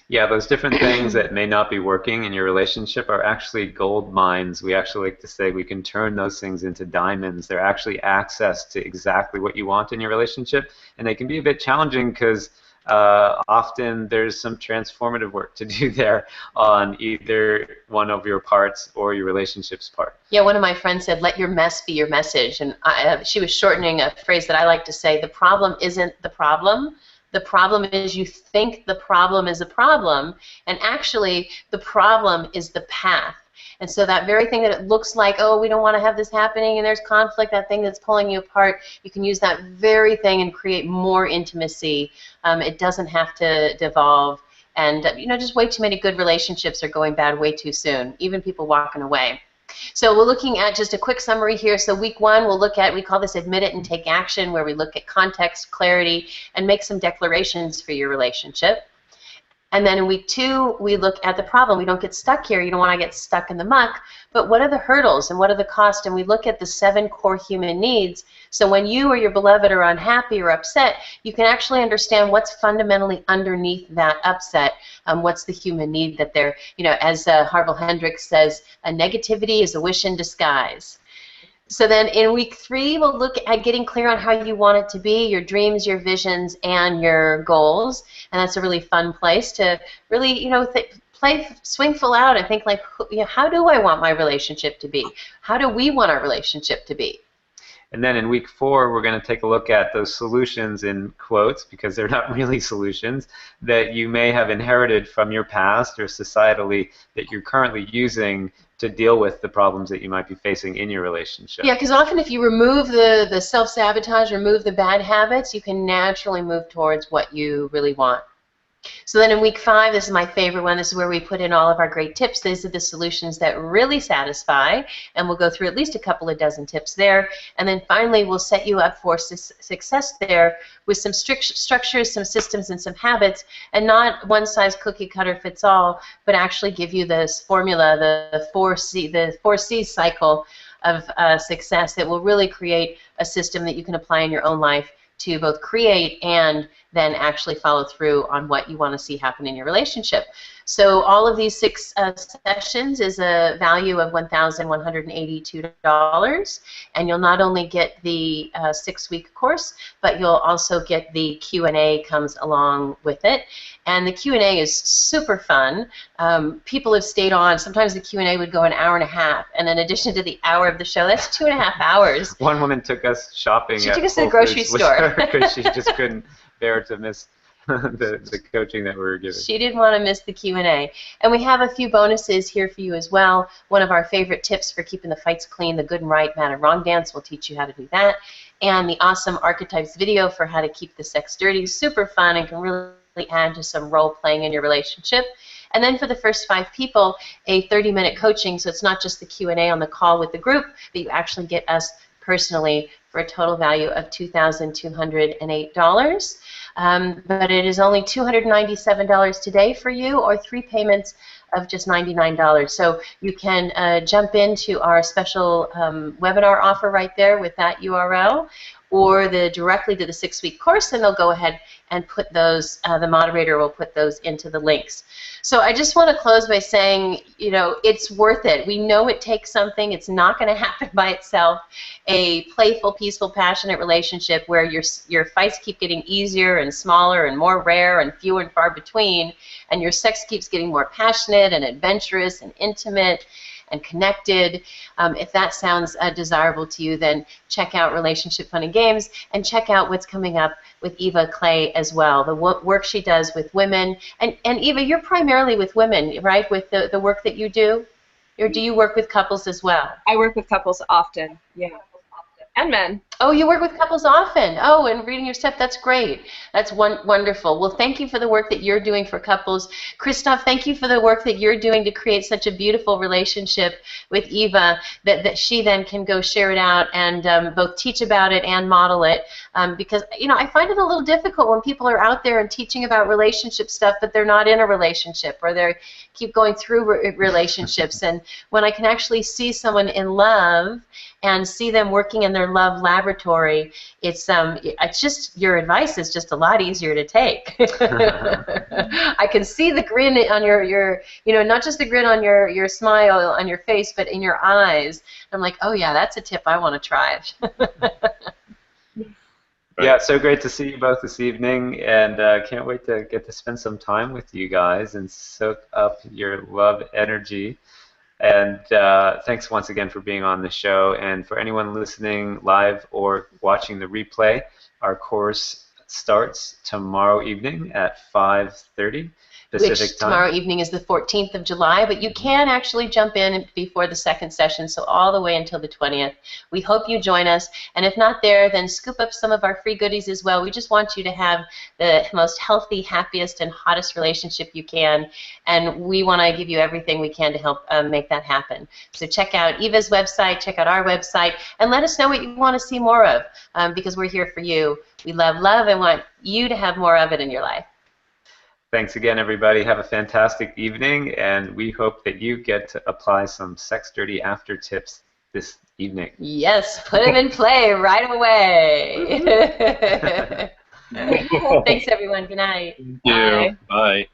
Yeah, those different things that may not be working in your relationship are actually gold mines. We actually like to say we can turn those things into diamonds. They're actually access to exactly what you want in your relationship, and they can be a bit challenging because often there's some transformative work to do there on either one of your parts or your relationship's part. Yeah, one of my friends said, let your mess be your message, and she was shortening a phrase that I like to say, the problem isn't the problem. The problem is you think the problem is a problem, and actually the problem is the path. And so that very thing that it looks like, oh, we don't want to have this happening and there's conflict, that thing that's pulling you apart, you can use that very thing and create more intimacy. It doesn't have to devolve. And, just way too many good relationships are going bad way too soon, even people walking away. So we're looking at just a quick summary here. So week 1, we'll look at, we call this Admit It and Take Action, where we look at context, clarity, and make some declarations for your relationship. And then in week 2, we look at the problem. We don't get stuck here. You don't want to get stuck in the muck. But what are the hurdles and what are the costs? And we look at the 7 core human needs. So when you or your beloved are unhappy or upset, you can actually understand what's fundamentally underneath that upset. What's the human need that they're, as Harville Hendricks says, a negativity is a wish in disguise. So then in week 3, we'll look at getting clear on how you want it to be, your dreams, your visions, and your goals. And that's a really fun place to really, swing full out and think like, how do I want my relationship to be? How do we want our relationship to be? And then in week 4, we're going to take a look at those solutions in quotes, because they're not really solutions, that you may have inherited from your past or societally that you're currently using to deal with the problems that you might be facing in your relationship. Yeah, because often if you remove the self-sabotage, remove the bad habits, you can naturally move towards what you really want. So then in week 5, this is my favorite one. This is where we put in all of our great tips. These are the solutions that really satisfy, and we'll go through at least a couple of dozen tips there. And then finally, we'll set you up for success there with some strict structures, some systems, and some habits, and not one-size cookie-cutter fits all, but actually give you this formula, the 4C cycle of success that will really create a system that you can apply in your own life to both create and then actually follow through on what you want to see happen in your relationship. So all of these 6 sessions is a value of $1,182, and you'll not only get the 6-week course, but you'll also get the Q&A comes along with it. And the Q&A is super fun. People have stayed on. Sometimes the Q&A would go an hour and a half, and in addition to the hour of the show, that's 2.5 hours. One woman took us shopping. She took us to the grocery store because she just couldn't bear to miss the coaching that we were giving. She didn't want to miss the Q&A. And we have a few bonuses here for you as well. One of our favorite tips for keeping the fights clean, the good and right, bad and wrong dance, will teach you how to do that. And the awesome archetypes video for how to keep the sex dirty. Super fun and can really add to some role playing in your relationship. And then for the first 5 people, a 30-minute coaching, so it's not just the Q&A on the call with the group, but you actually get us personally for a total value of $2,208. But it is only $297 today for you, or 3 payments of just $99. So you can jump into our special webinar offer right there with that URL, or directly to the 6-week course, then they'll go ahead and put those, the moderator will put those into the links. So I just want to close by saying, you know, it's worth it. We know it takes something. It's not going to happen by itself. A playful, peaceful, passionate relationship where your fights keep getting easier and smaller and more rare and few and far between, and your sex keeps getting more passionate and adventurous and intimate and connected. If that sounds desirable to you, then check out Relationship Fun and Games, and check out what's coming up with Eva Clay as well, the work she does with women. And Eva, you're primarily with women, right, with the work that you do? Or do you work with couples as well? I work with couples often, yeah. And men. Oh, you work with couples often. Oh, and reading your stuff, that's great. That's wonderful. Well, thank you for the work that you're doing for couples. Christof, thank you for the work that you're doing to create such a beautiful relationship with Eva that she then can go share it out and both teach about it and model it. Because, you know, I find it a little difficult when people are out there and teaching about relationship stuff, but they're not in a relationship, or they keep going through relationships. And when I can actually see someone in love and see them working in their love laboratory, it's just, your advice is just a lot easier to take. I can see the grin on your you know, not just the grin on your smile on your face, but in your eyes. I'm like, oh yeah, that's a tip I want to try. Yeah, so great to see you both this evening, and can't wait to get to spend some time with you guys and soak up your love energy. And thanks once again for being on the show. And for anyone listening live or watching the replay, our course starts tomorrow evening at 5:30 Pacific Which time. Tomorrow evening is the 14th of July, but you can actually jump in before the second session, so all the way until the 20th. We hope you join us, and if not there, then scoop up some of our free goodies as well. We just want you to have the most healthy, happiest, and hottest relationship you can, and we want to give you everything we can to help make that happen. So check out Eva's website, check out our website, and let us know what you want to see more of, because we're here for you. We love love and want you to have more of it in your life. Thanks again, everybody. Have a fantastic evening, and we hope that you get to apply some Sex Dirty After tips this evening. Yes, put them in play right away. Thanks, everyone. Good night. Thank you. Bye.